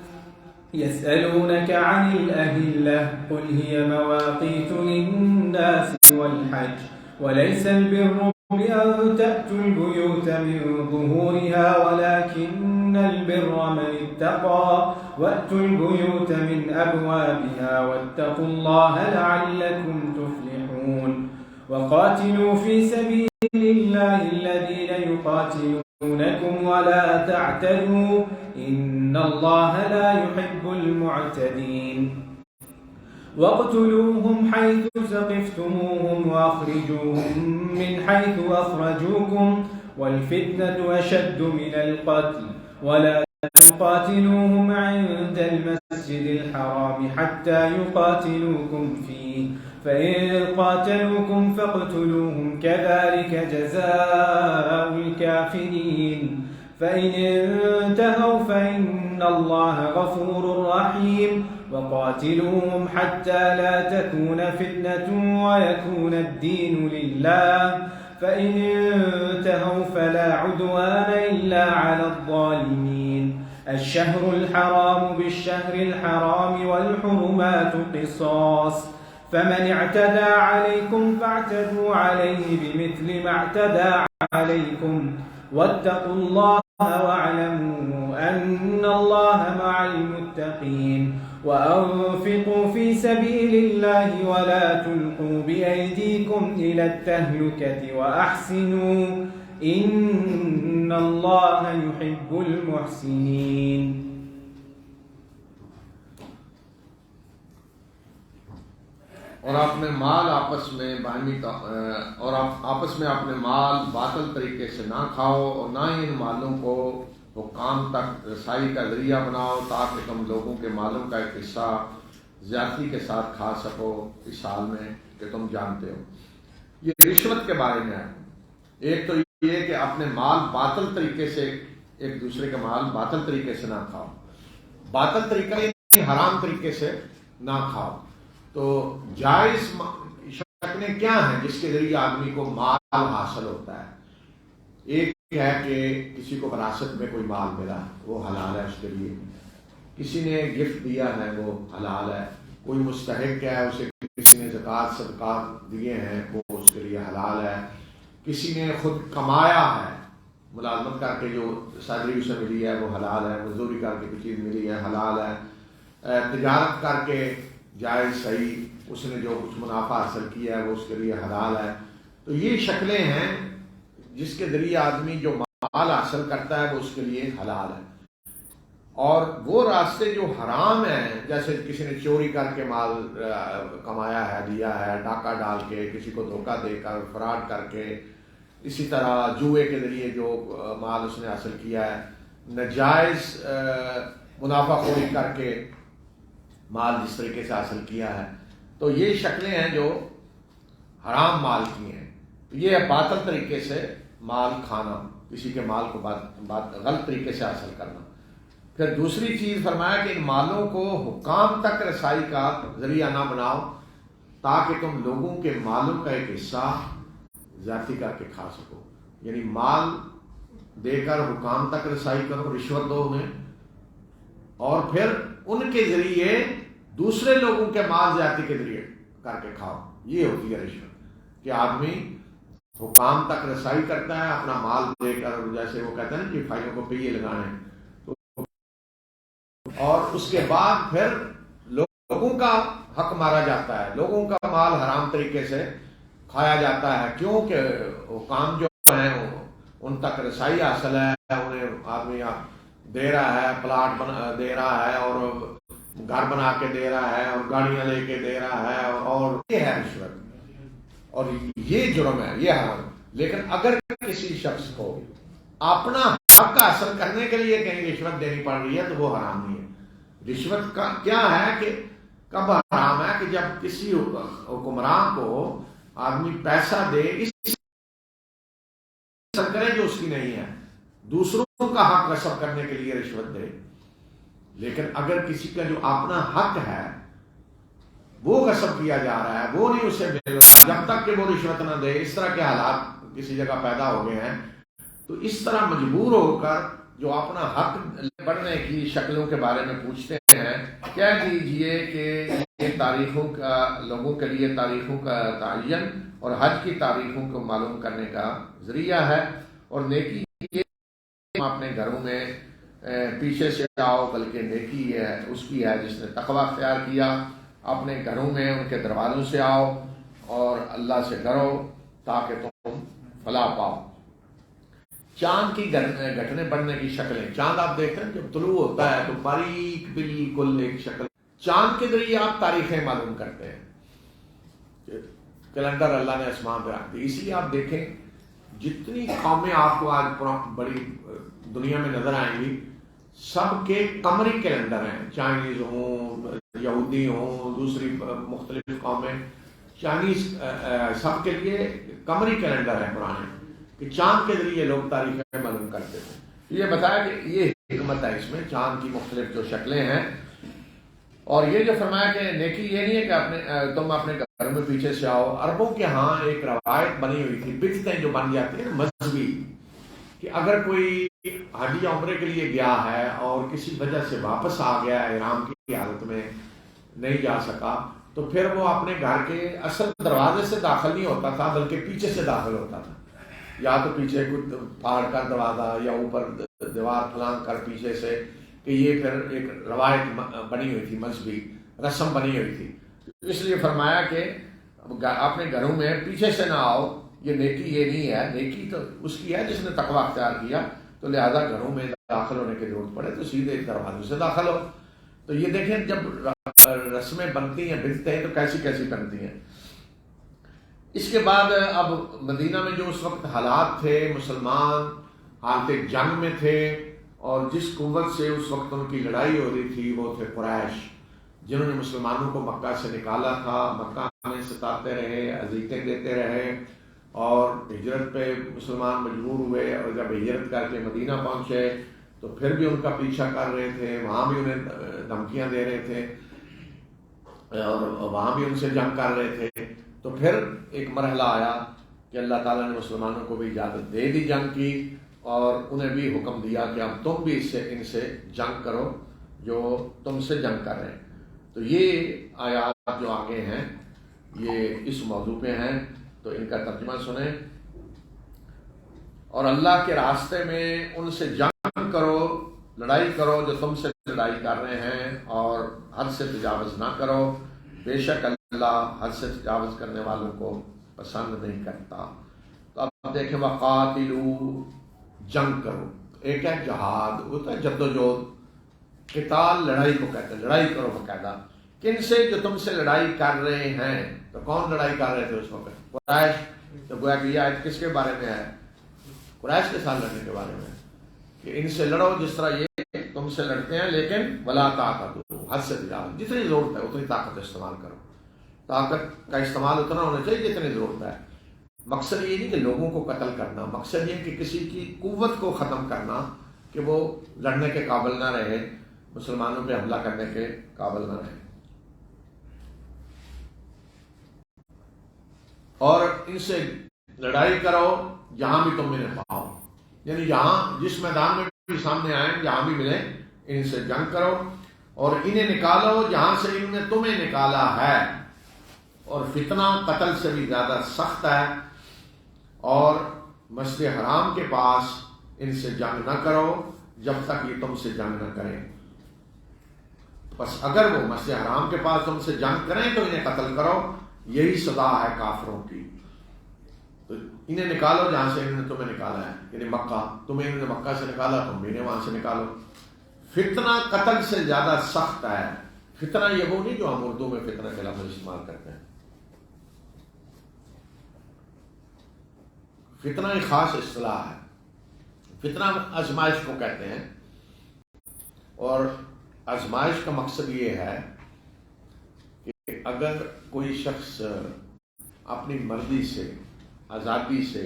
يسألونك عن الأهلة قل هي مواقيت للناس والحج وليس البر بأن تأتوا البيوت من ظهورها ولكن البر من اتقى وأتوا البيوت من أبوابها واتقوا الله لعلكم تفلحون وقاتلوا في سبيل الله الذين يقاتلونكم ولا تعتدوا إن الله لا يحب المعتدين واقتلوهم حيث ثقفتموهم وأخرجوهم من حيث أخرجوكم والفتنة أشد من القتل ولا تقاتلوهم عند المسجد الحرام حتى يقاتلوكم فيه فإن قاتلوكم فاقتلوهم كذلك جزاء الكافرين فإن انتهوا فإن الله غفور رحيم وقاتلوهم حتى لا تكون فتنة ويكون الدين لله فإن انتهوا فلا عدوان إلا على الظالمين الشهر الحرام بالشهر الحرام والحرمات قصاص فمن اعتدى عليكم فاعتدوا عليه بمثل ما اعتدى عليكم واتقوا الله واعلموا أن الله مع المتقين وأنفقوا في سبيل الله ولا تلقوا بأيديكم إلى التهلكة وأحسنوا إن الله يحب المحسنين اور اپنے مال آپس میں اور آپس میں اپنے مال باطل طریقے سے نہ کھاؤ اور نہ ہی ان مالوں کو حکام تک رسائی کا ذریعہ بناؤ تاکہ تم لوگوں کے مالوں کا ایک حصہ زیادتی کے ساتھ کھا سکو اس حال میں کہ تم جانتے ہو. یہ رشوت کے بارے میں ہے. ایک تو یہ کہ اپنے مال باطل طریقے سے ایک دوسرے کے مال باطل طریقے سے نہ کھاؤ. باطل طریقہ یہ حرام طریقے سے نہ کھاؤ. تو جائز شکلیں کیا ہیں جس کے ذریعے آدمی کو مال حاصل ہوتا ہے؟ ایک ہے کہ کسی کو وراثت میں کوئی مال ملا وہ حلال ہے اس کے لیے. کسی نے گفٹ دیا ہے وہ حلال ہے. کوئی مستحق ہے اسے کسی نے زکوٰۃ صدقات دیے ہیں وہ اس کے لیے حلال ہے. کسی نے خود کمایا ہے ملازمت کر کے جو سیلری اسے ملی ہے وہ حلال ہے. مزدوری کر کے کوئی چیز ملی ہے حلال ہے. تجارت کر کے جائز صحیح اس نے جو کچھ منافع حاصل کیا ہے وہ اس کے لیے حلال ہے. تو یہ شکلیں ہیں جس کے ذریعے آدمی جو مال حاصل کرتا ہے وہ اس کے لیے حلال ہے. اور وہ راستے جو حرام ہیں جیسے کسی نے چوری کر کے مال کمایا ہے دیا ہے ڈاکہ ڈال کے کسی کو دھوکہ دے کر فراڈ کر کے اسی طرح جوئے کے ذریعے جو مال اس نے حاصل کیا ہے ناجائز منافع خوری کر کے مال جس طریقے سے حاصل کیا ہے تو یہ شکلیں ہیں جو حرام مال کی ہیں. یہ ہے باطل طریقے سے مال کھانا کسی کے مال کو غلط طریقے سے حاصل کرنا. پھر دوسری چیز فرمایا کہ ان مالوں کو حکام تک رسائی کا ذریعہ نہ بناؤ تاکہ تم لوگوں کے مالوں کا ایک حصہ زیادتی کر کے کھا سکو. یعنی مال دے کر حکام تک رسائی کرو رشوت دو انہیں اور پھر ان کے ذریعے دوسرے لوگوں کے مال زیادتی کے ذریعے کر کے کھاؤ. یہ ہوتی ہے رشوت کہ آدمی حکام تک رسائی کرتا ہے اپنا مال دے کر جیسے وہ کہتے ہیں نا کہ بھائیوں کو پہیے لگانے اور اس کے بعد پھر لوگوں کا حق مارا جاتا ہے. لوگوں کا مال حرام طریقے سے کھایا جاتا ہے کیونکہ حکام جو ہیں ان تک رسائی حاصل ہے انہیں آدمی دے رہا ہے پلاٹ دے رہا ہے اور گھر بنا کے دے رہا ہے اور گاڑیاں لے کے دے رہا ہے اور یہ ہے رشوت اور یہ جرم ہے یہ حرام. لیکن اگر کسی شخص کو اپنا حق حاصل کرنے کے لیے کہیں رشوت دینی پڑ رہی ہے تو وہ حرام نہیں ہے. رشوت کا کیا ہے کہ کب حرام ہے کہ جب کسی حکمران کو آدمی پیسہ دے اس کرے جو اس کی نہیں ہے دوسروں کا حق غصب کرنے کے لیے رشوت دے. لیکن اگر کسی کا جو اپنا حق ہے وہ غصب کیا جا رہا ہے وہ نہیں اسے مل رہا جب تک کہ وہ رشوت نہ دے اس طرح کے حالات کسی جگہ پیدا ہو گئے ہیں تو اس طرح مجبور ہو کر جو اپنا حق بڑھنے کی شکلوں کے بارے میں پوچھتے ہیں، کہہ دیجئے کہ یہ تاریخوں کا، لوگوں کے لیے تاریخوں کا تعین اور حج کی تاریخوں کو معلوم کرنے کا ذریعہ ہے، اور نیکی یہ اپنے گھروں میں پیچھے سے آؤ، بلکہ نیکی یہ ہے اس کی ہے جس نے تقوی اختیار کیا، اپنے گھروں میں ان کے دروازوں سے آؤ اور اللہ سے ڈرو تاکہ تم فلاح پاؤ۔ چاند کی گھٹنے بڑھنے کی شکلیں، چاند آپ دیکھتے ہیں جب طلوع ہوتا ہے تو باریک بالکل ایک شکل، چاند کے ذریعے آپ تاریخیں معلوم کرتے ہیں، کیلنڈر اللہ نے آسمان پہ رکھ دی۔ اسی لیے آپ دیکھیں جتنی قومیں آپ کو آج بڑی دنیا میں نظر آئیں گی، سب کے قمری کیلنڈر ہیں، چائنیز ہوں، یہودی ہوں، دوسری مختلف قومیں، چائنیز سب کے لیے قمری کیلنڈر ہے پرانے، کہ چاند کے ذریعے لوگ تاریخیں معلوم کرتے تھے۔ یہ بتایا کہ یہ حکمت ہے اس میں، چاند کی مختلف جو شکلیں ہیں، اور یہ جو فرمایا کہ نیکی یہ نہیں ہے کہ تم اپنے گھر میں پیچھے سے آؤ۔ عربوں کے ہاں ایک روایت بنی ہوئی تھی، بدعتیں جو بن جاتی ہیں مذہبی، کہ اگر کوئی حج یا عمرے کے لیے گیا ہے اور کسی وجہ سے واپس آ گیا احرام کی حالت میں نہیں جا سکا، تو پھر وہ اپنے گھر کے اصل دروازے سے داخل نہیں ہوتا تھا، بلکہ پیچھے سے داخل ہوتا تھا، یا تو پیچھے کوئی پہاڑ کا دروازہ یا اوپر دیوار پھلانگ کر پیچھے سے، کہ یہ پھر ایک روایت بنی ہوئی تھی، مذہبی رسم بنی ہوئی تھی۔ اس لیے فرمایا کہ اپنے گھروں میں پیچھے سے نہ آؤ، یہ نیکی یہ نہیں ہے، نیکی تو اس کی ہے جس نے تقوی اختیار کیا، تو لہذا گھروں میں داخل ہونے کی ضرورت پڑے تو سیدھے دروازے سے داخل ہو۔ تو یہ دیکھیں جب رسمیں بنتی ہیں، بدعتیں تو کیسی کیسی بنتی ہیں۔ اس کے بعد اب مدینہ میں جو اس وقت حالات تھے، مسلمان حالت جنگ میں تھے، اور جس قوت سے اس وقت ان کی لڑائی ہو رہی تھی وہ تھے قریش، جنہوں نے مسلمانوں کو مکہ سے نکالا تھا، مکہ میں ستاتے رہے، اذیتیں دیتے رہے، اور ہجرت پہ مسلمان مجبور ہوئے، اور جب ہجرت کر کے مدینہ پہنچے تو پھر بھی ان کا پیچھا کر رہے تھے، وہاں بھی انہیں دھمکیاں دے رہے تھے اور وہاں بھی ان سے جنگ کر رہے تھے۔ تو پھر ایک مرحلہ آیا کہ اللہ تعالیٰ نے مسلمانوں کو بھی اجازت دے دی جنگ کی، اور انہیں بھی حکم دیا کہ اب تم بھی ان سے جنگ کرو جو تم سے جنگ کر رہے ہیں۔ تو یہ آیات جو آگے ہیں یہ اس موضوع پہ ہیں، تو ان کا ترجمہ سنیں۔ اور اللہ کے راستے میں ان سے جنگ کرو، لڑائی کرو جو تم سے لڑائی کر رہے ہیں، اور حد سے تجاوز نہ کرو، بے شک اللہ حد سے تجاوز کرنے والوں کو پسند نہیں کرتا۔ تو اب دیکھیں وقاتلو، جنگ کرو، ایک ہے جہاد، ہوتا ہے جدوجہد، قتال لڑائی کو کہتے ہیں، لڑائی کرو باقاعدہ، کن سے؟ جو تم سے لڑائی کر رہے ہیں۔ تو کون لڑائی کر رہے تھے اس وقت؟ قریش۔ تو گویا کہ یہ آیت کس کے بارے میں ہے؟ قریش کے ساتھ لڑنے کے بارے میں، کہ ان سے لڑو جس طرح یہ تم سے لڑتے ہیں، لیکن ولا طاقت، حد سے تجاوز، جتنی ضرورت ہے اتنی طاقت استعمال کرو، طاقت کا استعمال اتنا ہونا چاہیے جتنی ضرورت ہے۔ مقصد یہ نہیں کہ لوگوں کو قتل کرنا، مقصد یہ کہ کسی کی قوت کو ختم کرنا، کہ وہ لڑنے کے قابل نہ رہے، مسلمانوں پہ حملہ کرنے کے قابل نہ رہے۔ اور ان سے لڑائی کرو جہاں بھی تم انہیں پاؤ، یعنی جہاں جس میدان میں بھی سامنے آئیں، جہاں بھی ملیں ان سے جنگ کرو، اور انہیں نکالو جہاں سے انہوں نے تمہیں نکالا ہے، اور فتنہ قتل سے بھی زیادہ سخت ہے، اور مسجد حرام کے پاس ان سے جنگ نہ کرو جب تک یہ تم سے جنگ نہ کریں۔ بس اگر وہ مسجد حرام کے پاس تم سے جنگ کریں تو انہیں قتل کرو، یہی سزا ہے کافروں کی۔ تو انہیں نکالو جہاں سے انہوں نے تمہیں نکالا ہے، یعنی مکہ، تمہیں انہوں نے مکہ سے نکالا، تم بھی انہیں وہاں سے نکالو۔ فتنہ قتل سے زیادہ سخت ہے۔ فتنہ یہ وہ نہیں جو ہم اردو میں فتنہ کے لفظ استعمال کرتے ہیں، فتنہ ایک خاص اصطلاح ہے۔ فتنہ آزمائش کو کہتے ہیں، اور آزمائش کا مقصد یہ ہے کہ اگر کوئی شخص اپنی مرضی سے، آزادی سے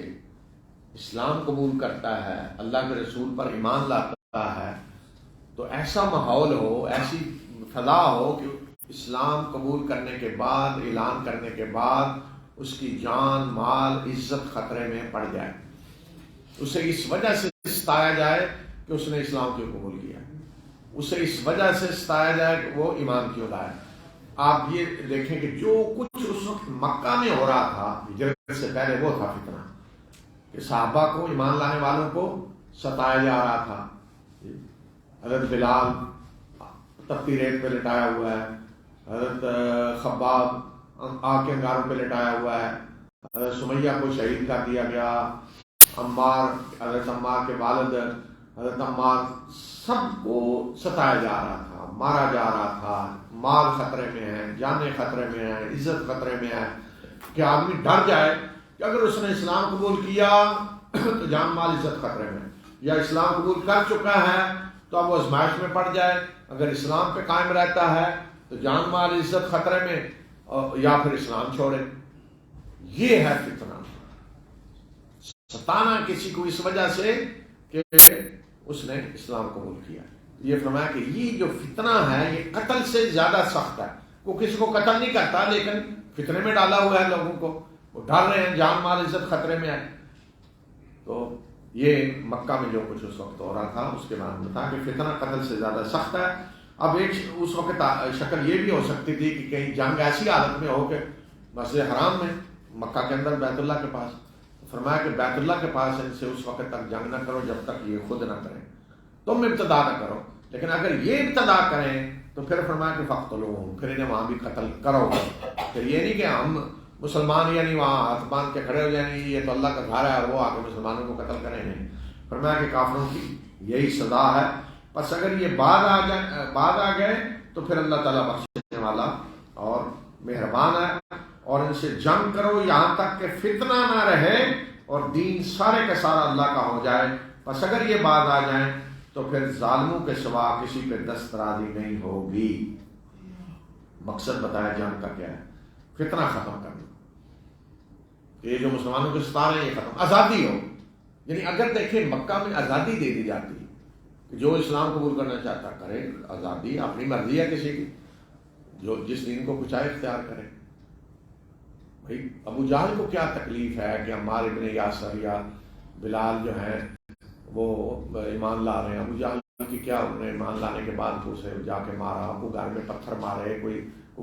اسلام قبول کرتا ہے، اللہ کے رسول پر ایمان لاتا ہے، تو ایسا ماحول ہو، ایسی فضا ہو کہ اسلام قبول کرنے کے بعد، اعلان کرنے کے بعد اس کی جان، مال، عزت خطرے میں پڑ جائے، اسے اس وجہ سے ستایا جائے کہ اس نے اسلام کیوں قبول کیا، اسے اس وجہ سے ستایا جائے کہ وہ ایمان کیوں لائے۔ آپ یہ دیکھیں کہ جو کچھ اس وقت مکہ میں ہو رہا تھا ہجرت سے پہلے، وہ تھا فتنہ، کہ صحابہ کو، ایمان لانے والوں کو ستایا جا رہا تھا۔ حضرت بلال تپتی ریت پہ لٹایا ہوا ہے، حضرت خباب آگ کے انگاروں پہ لٹایا ہوا ہے، حضرت سمیہ کو شہید کر دیا گیا، عمار، حضرت عمار کے والد حضرت عمار، سب کو ستایا جا رہا تھا، مارا جا رہا تھا، مال خطرے میں ہے، جانیں خطرے میں ہے، عزت خطرے میں ہے، کہ آدمی ڈر جائے کہ اگر اس نے اسلام قبول کیا تو جان مال عزت خطرے میں، یا اسلام قبول کر چکا ہے تو اب وہ آزمائش میں پڑ جائے، اگر اسلام پہ قائم رہتا ہے تو جان مال عزت خطرے میں، یا پھر اسلام چھوڑے۔ یہ ہے فتنہ، ستانا کسی کو اس وجہ سے کہ اس نے اسلام قبول کیا۔ یہ فرمایا کہ یہ جو فتنہ ہے یہ قتل سے زیادہ سخت ہے۔ وہ کسی کو قتل نہیں کرتا لیکن فتنے میں ڈالا ہوا ہے لوگوں کو، وہ ڈر رہے ہیں، جان مال عزت خطرے میں ہے۔ تو یہ مکہ میں جو کچھ اس وقت ہو رہا تھا اس کے بارے میں تھا کہ فتنہ قتل سے زیادہ سخت ہے۔ اب ایک اس وقت شکل یہ بھی ہو سکتی تھی کہ کہیں جنگ ایسی حالت میں ہو کہ مسجد حرام میں، مکہ کے اندر بیت اللہ کے پاس، فرمایا کہ بیت اللہ کے پاس ان سے اس وقت تک جنگ نہ کرو جب تک یہ خود نہ کریں، تم ابتدا نہ کرو، لیکن اگر یہ ابتدا کریں تو پھر فرمایا کہ فقتلوہم، پھر انہیں وہاں بھی قتل کرو۔ پھر یہ نہیں کہ ہم مسلمان یعنی وہاں ہاتھ باندھ کے کھڑے ہو جائیں، یہ تو اللہ کا گھر ہے اور وہ آ کے مسلمانوں کو قتل کریں نہیں۔ فرمایا کہ کافروں کی یہی سزا ہے، پس اگر یہ بعد آ گئے تو پھر اللہ تعالیٰ بخشنے والا اور مہربان ہے، اور ان سے جنگ کرو یہاں تک کہ فتنہ نہ رہے اور دین سارے کا سارا اللہ کا ہو جائے۔ پس اگر یہ بات آ جائیں تو پھر ظالموں کے سوا کسی پہ دسترازی نہیں ہوگی۔ مقصد بتایا جنگ کا کیا ہے؟ فتنہ ختم کرنا، یہ جو مسلمانوں کے ستا رہے ہیں یہ ختم، آزادی ہو۔ یعنی اگر دیکھیں مکہ میں آزادی دے دی جاتی کہ جو اسلام قبول کرنا چاہتا کرے، آزادی، اپنی مرضی ہے کسی کی، جو جس دین کو کچھ چاہے اختیار کرے۔ بھائی ابو جہل کو کیا تکلیف ہے کہ عمار ابن یاسر یا بلال جو ہیں وہ ایمان لا رہے ہیں، ابو جہل کی کیا، انہوں نے ایمان لانے کے بعد تو اسے جا کے مارا، کو گھر میں پتھر مارے، کوئی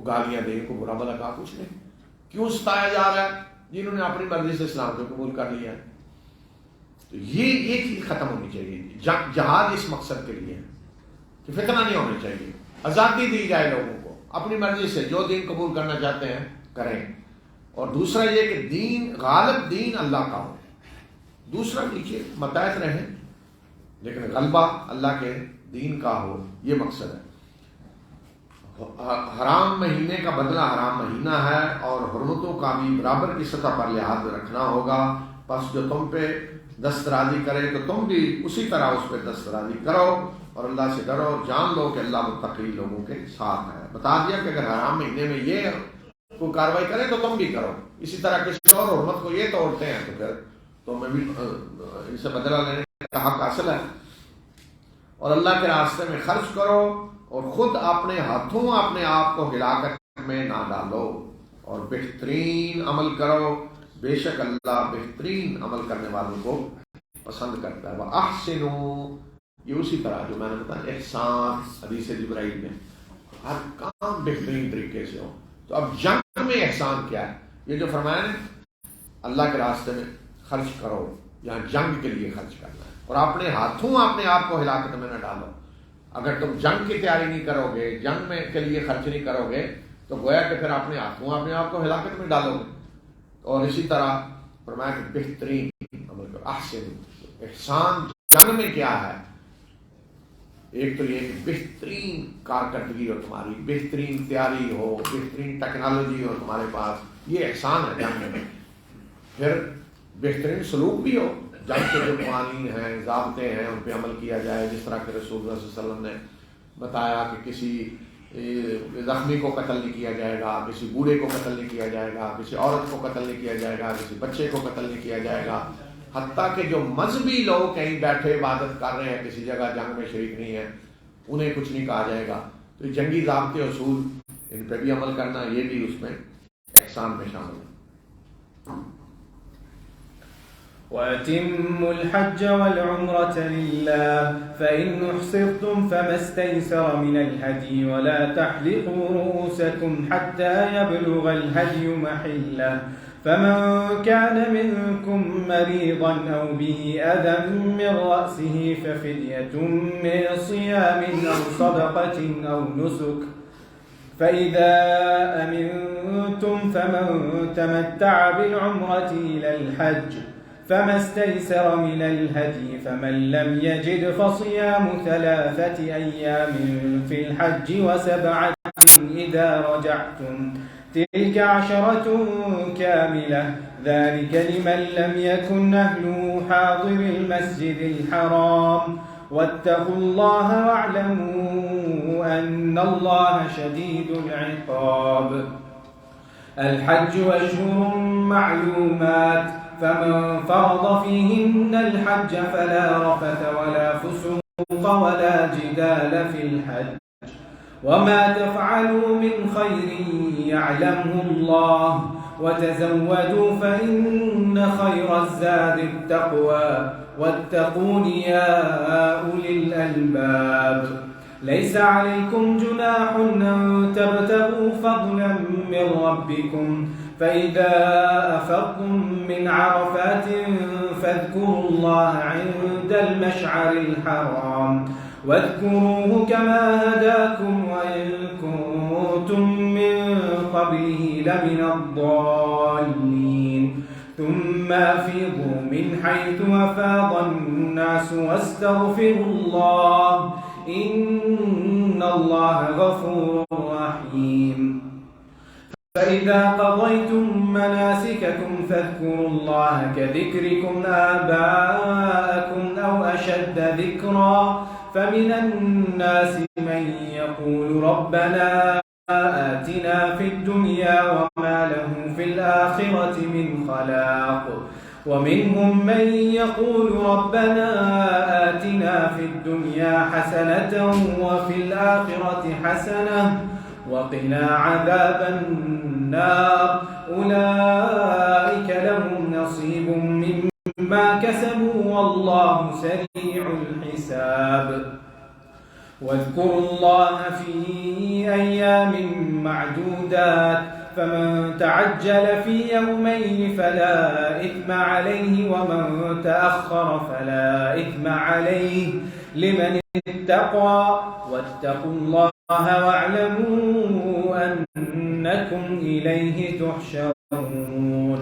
گالیاں دیں، کو برا بھلا کہا، کچھ نہیں۔ کیوں ستایا جا رہا ہے؟ جنہوں نے اپنی مرضی سے اسلام کو قبول کر لیا ہے۔ تو یہ چیز ختم ہونی چاہیے۔ جہاد اس مقصد کے لیے ہے کہ فتنہ نہیں ہونا چاہیے، آزادی دی جائے لوگوں کو، اپنی مرضی سے جو دین قبول کرنا چاہتے ہیں کریں۔ اور دوسرا یہ کہ دین، غالب دین اللہ کا ہو، دوسرا نیچے متحد رہیں لیکن غلبہ اللہ کے دین کا ہو، یہ مقصد ہے۔ حرام مہینے کا بدلہ حرام مہینہ ہے اور حرمتوں کا بھی برابر کی سطح پر لحاظ رکھنا ہوگا، پس جو تم پہ دسترازی کرے تو تم بھی اسی طرح اس پہ دسترازی کرو اور اللہ سے ڈرو، اور جان لو کہ اللہ متقی لوگوں کے ساتھ ہے۔ بتا دیا کہ اگر حرام مہینے میں یہ کوئی کاروائی کرے تو تم بھی کرو، اسی طرح کسی اور حرمت کو یہ توڑتے ہیں تو پھر تمہیں بھی ان سے بدلہ لینے کا حق حاصل ہے۔ اور اللہ کے راستے میں خرچ کرو اور خود اپنے ہاتھوں اپنے آپ کو ہلاکت میں نہ ڈالو، اور بہترین عمل کرو، بے شک اللہ بہترین عمل کرنے والوں کو پسند کرتا ہے۔ وَأَحْسِنُوا، یہ اسی طرح جو میں نے بتایا احسان حدیث جبرائیل میں، ہر کام بہترین طریقے سے ہو۔ تو اب جنگ میں احسان کیا ہے؟ یہ جو فرمایا نا اللہ کے راستے میں خرچ کرو، یہاں جنگ کے لیے خرچ کرنا ہے، اور اپنے ہاتھوں اپنے آپ کو ہلاکت میں نہ ڈالو۔ اگر تم جنگ کی تیاری نہیں کرو گے، جنگ میں کے لیے خرچ نہیں کرو گے تو گویا کہ پھر اپنے ہاتھوں اپنے آپ کو ہلاکت میں ڈالو گے۔ اور اسی طرح فرمایا کہ بہترین عمل کرو، احسن، احسان جنگ میں کیا ہے؟ ایک تو یہ کہ بہترین کارکردگی ہو تمہاری، بہترین تیاری ہو، بہترین ٹیکنالوجی ہو تمہارے پاس، یہ احسان ہے جنگ میں۔ پھر بہترین سلوک بھی ہو، جنگ کے جو قوانین ہیں، ضابطے ہیں، ان پہ عمل کیا جائے، جس طرح کہ رسول اللہ صلی اللہ علیہ وسلم نے بتایا کہ کسی زخمی کو قتل نہیں کیا جائے گا، کسی بوڑھے کو قتل نہیں کیا جائے گا، کسی عورت کو قتل نہیں کیا جائے گا، کسی بچے کو قتل نہیں کیا جائے گا، حتیٰ کہ جو مذہبی لوگ کہیں بیٹھے عبادت کر رہے ہیں کسی جگہ جنگ میں شریک نہیں ہیں، انہیں کچھ نہیں کہا جائے گا۔ تو جنگی ضابطے اصول ان پہ بھی عمل کرنا، یہ بھی اس میں احسان میں شامل ہے۔ وأتموا الحج والعمرة لله فإن أحصرتم فما استيسر من الهدي ولا تحلقوا رؤوسكم حتى يبلغ الهدي محله فمن كان منكم مريضا أو به أذى من رأسه ففدية من صيام أو صدقة أو نسك فإذا أمنتم فمن تمتع بالعمرة إلى الحج فما استيسر من الهدي فمن لم يجد فصيام 3 أيام في الحج و7 إذا رجعتم تلك 10 كاملة ذلك لمن لم يكن أهله حاضر المسجد الحرام واتقوا الله واعلموا أن الله شديد العقاب الحج أشهر معلومات فمن فرض فيهن الحج فلا رفث ولا فسوق ولا جدال في الحج وما تفعلوا من خير يعلمه الله وتزودوا فإن خير الزاد التقوى واتقون يا أولي الألباب ليس عليكم جناح أن تبتغوا فضلا من ربكم فإذا أفضتم من عرفات فاذكروا الله عند المشعر الحرام واذكروه كما هداكم وإن كنتم من قبله لمن الضالين ثم أفيضوا من حيث أفاض الناس واستغفروا الله إن الله غفور رحيم فإذا قضيتم مناسككم فاذكروا الله كذكركم آباءكم أو أشد ذكرا فمن الناس من يقول ربنا آتنا في الدنيا وما له في الآخرة من خلاق ومنهم من يقول ربنا آتنا في الدنيا حسنة وفي الآخرة حسنة وقنا عذاب النار أولئك لهم نصيب مما كسبوا والله سريع الحساب واذكروا الله في أيام معدودات فمن تعجل في يومين فلا إثم عليه ومن تأخر فلا إثم عليه لمن اتقى واتقوا الله واعلموا أنكم إليه تحشرون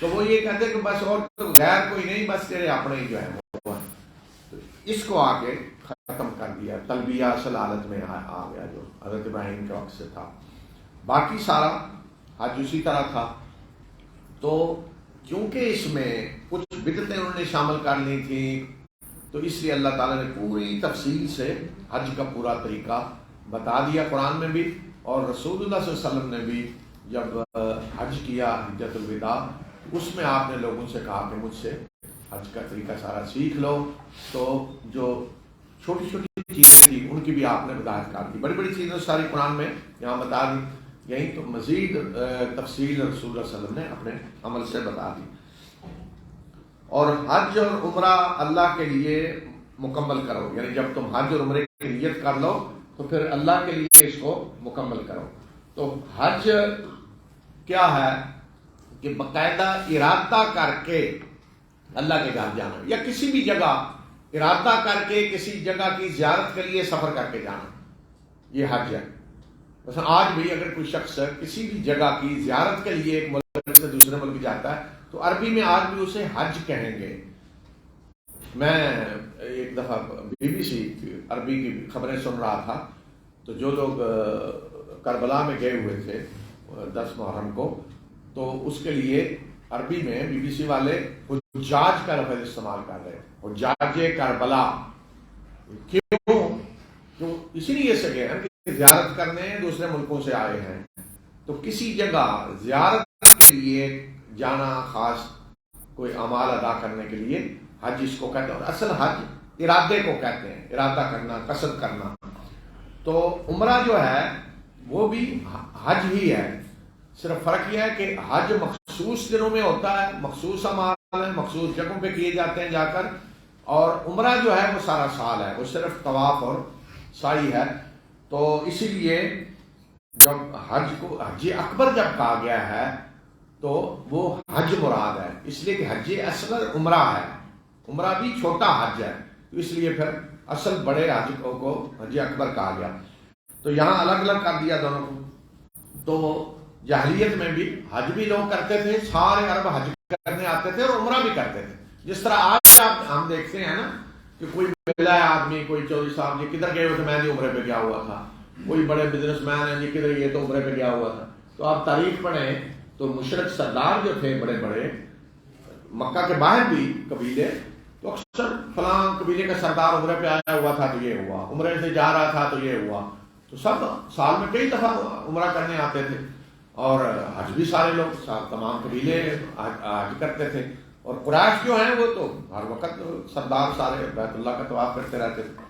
تو وہ یہ کہتے کہ بس اور تو غیر کوئی نہیں، بس تیرے اپنے ہی جو ہے وہ ہیں۔ تو اس کو آگے ختم کر دیا، تلبیہ اصل حالت میں آ گیا جو حضرت ابراہیم کے وقت سے تھا۔ باقی سارا حج اسی طرح تھا۔ تو کیونکہ اس میں کچھ بدعتیں انہوں نے شامل کر لی تھی، تو اس لیے اللہ تعالیٰ نے پوری تفصیل سے حج کا پورا طریقہ بتا دیا قرآن میں بھی، اور رسول اللہ صلی اللہ علیہ وسلم نے بھی جب حج کیا حجۃ الوداع، اس میں آپ نے لوگوں سے کہا کہ مجھ سے حج کا طریقہ سارا سیکھ لو۔ تو جو چھوٹی چھوٹی چیزیں تھیں ان کی بھی آپ نے وضاحت کر دی، بڑی بڑی چیزیں ساری قرآن میں یہاں بتا دی، یہی تو مزید تفصیل رسول اللہ صلی اللہ علیہ وسلم نے اپنے عمل سے بتا دی۔ اور حج اور عمرہ اللہ کے لیے مکمل کرو، یعنی جب تم حج اور عمرے کی نیت کر لو تو پھر اللہ کے لیے اس کو مکمل کرو۔ تو حج کیا ہے کہ باقاعدہ ارادہ کر کے اللہ کے گھر جانا، یا کسی بھی جگہ ارادہ کر کے کسی جگہ کی زیارت کے لیے سفر کر کے جانا، یہ حج ہے۔ مثلا آج بھی اگر کوئی شخص کسی بھی جگہ کی زیارت کے لیے ایک ملک سے دوسرے ملک جاتا ہے تو عربی میں آج بھی اسے حج کہیں گے۔ میں ایک دفعہ BBC عربی کی خبریں سن رہا تھا، تو جو لوگ کربلا میں گئے ہوئے تھے 10 محرم کو، تو اس کے لیے عربی میں BBC والے حجاج کا لفظ استعمال کر رہے ہیں، حجاج کربلا۔ کیوں؟ اسی لیے سے گئے ہیں کہ زیارت کرنے دوسرے ملکوں سے آئے ہیں، تو کسی جگہ زیارت کے لیے جانا، خاص کوئی اعمال ادا کرنے کے لیے حج اس کو کہتے ہیں۔ اور اصل حج ارادے کو کہتے ہیں، ارادہ کرنا، قصد کرنا۔ تو عمرہ جو ہے وہ بھی حج ہی ہے، صرف فرق یہ ہے کہ حج مخصوص دنوں میں ہوتا ہے، مخصوص اعمال ہیں، مخصوص جگہوں پہ کیے جاتے ہیں جا کر، اور عمرہ جو ہے وہ سارا سال ہے، وہ صرف طواف اور سعی ہے۔ تو اسی لیے جب حج کو حج اکبر جب کہا گیا ہے تو وہ حج مراد ہے، اس لیے کہ حج اصغر عمرہ ہے، عمرہ بھی چھوٹا حج ہے، تو اس لیے پھر اصل بڑے حج کو حج اکبر کہا گیا۔ تو یہاں الگ الگ کر دیا دونوں کو۔ تو جاہلیت میں بھی حج بھی لوگ کرتے تھے، سارے عرب حج کرنے آتے تھے اور عمرہ بھی کرتے تھے، جس طرح آج ہم دیکھتے ہیں نا کہ کوئی ملا ہے آدمی، کوئی چودھری صاحب جی کدھر گئے ہوئے تھے، میں جی عمرے پہ گیا ہوا تھا، کوئی بڑے بزنس مین ہیں جی کدھر گئے تو عمرے پہ گیا ہوا تھا۔ تو آپ تاریخ پڑھیں تو مشرک سردار جو تھے بڑے بڑے مکہ کے باہر بھی قبیلے، تو اکثر فلاں قبیلے کا سردار عمرے پہ آیا ہوا تھا تو یہ ہوا، عمرے سے جا رہا تھا تو یہ ہوا، تو سب سال میں کئی دفعہ عمرہ کرنے آتے تھے، اور حج بھی سارے لوگ تمام قبیلے حج کرتے تھے، اور قریش جو ہیں وہ تو ہر وقت سردار سارے بیت اللہ کا طواف کرتے رہتے تھے۔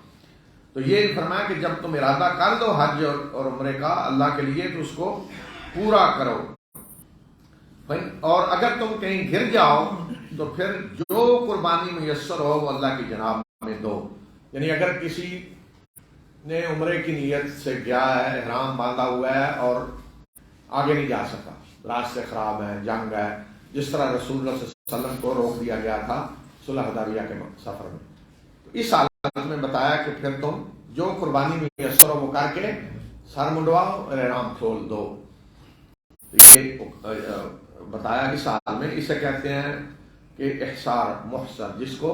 تو یہ فرمایا کہ جب تم ارادہ کر دو حج اور عمرے کا اللہ کے لیے تو اس کو پورا کرو، اور اگر تم کہیں گر جاؤ تو پھر جو قربانی میسر ہو وہ اللہ کی جناب میں دو۔ یعنی اگر کسی نے عمرے کی نیت سے گیا ہے، احرام باندھا ہوا ہے اور آگے نہیں جا سکا، راستے خراب ہیں، جنگ ہے، جس طرح رسول اللہ صلی اللہ علیہ وسلم کو روک دیا گیا تھا صلح حدیبیہ کے سفر میں، تو اس حالت میں بتایا کہ پھر تم جو قربانی میسر ہو وہ کر کے سر منڈواؤ اور احرام کھول دو۔ یہ بتایا اس حال میں، اسے کہتے ہیں کہ احصار محصر، جس کو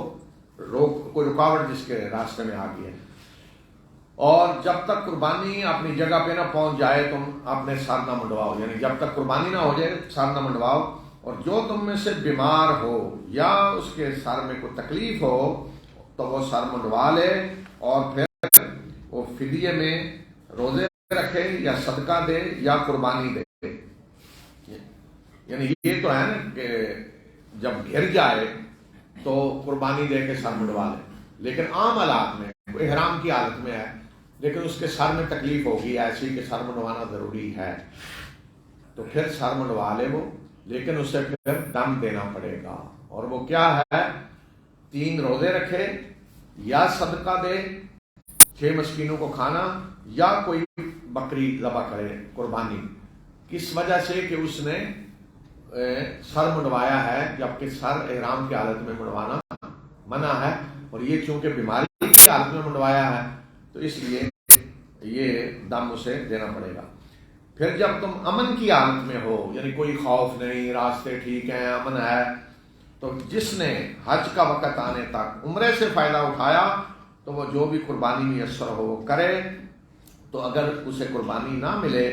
کوئی رکاوٹ جس کے راستے میں آ گئی ہے۔ اور جب تک قربانی اپنی جگہ پہ نہ پہنچ جائے تم اپنے سر نہ منڈواؤ، یعنی جب تک قربانی نہ ہو جائے سر نہ منڈواؤ۔ اور جو تم میں سے بیمار ہو یا اس کے سر میں کوئی تکلیف ہو تو وہ سر منڈوا لے، اور پھر وہ فدیے میں روزے رکھے یا صدقہ دے یا قربانی دے۔ یعنی یہ تو ہے نا کہ جب گر جائے تو قربانی دے کے سر منڈوا لے، لیکن عام حالات میں احرام کی حالت میں ہے لیکن اس کے سر میں تکلیف ہوگی ایسی کہ سر منڈوانا ضروری ہے، تو پھر سر منڈوا لے وہ، لیکن اسے پھر دم دینا پڑے گا، اور وہ کیا ہے 3 روزے رکھے یا صدقہ دے 6 مسکینوں کو کھانا، یا کوئی بکری ذبح کرے قربانی، کس وجہ سے کہ اس نے سر منڈوایا ہے، جبکہ سر احرام کی حالت میں منڈوانا منع ہے، اور یہ چونکہ بیماری کی حالت میں منڈوایا ہے تو اس لیے یہ دم اسے دینا پڑے گا۔ پھر جب تم امن کی حالت میں ہو، یعنی کوئی خوف نہیں، راستے ٹھیک ہیں، امن ہے، تو جس نے حج کا وقت آنے تک عمرے سے فائدہ اٹھایا تو وہ جو بھی قربانی میسر ہو وہ کرے. تو اگر اسے قربانی نہ ملے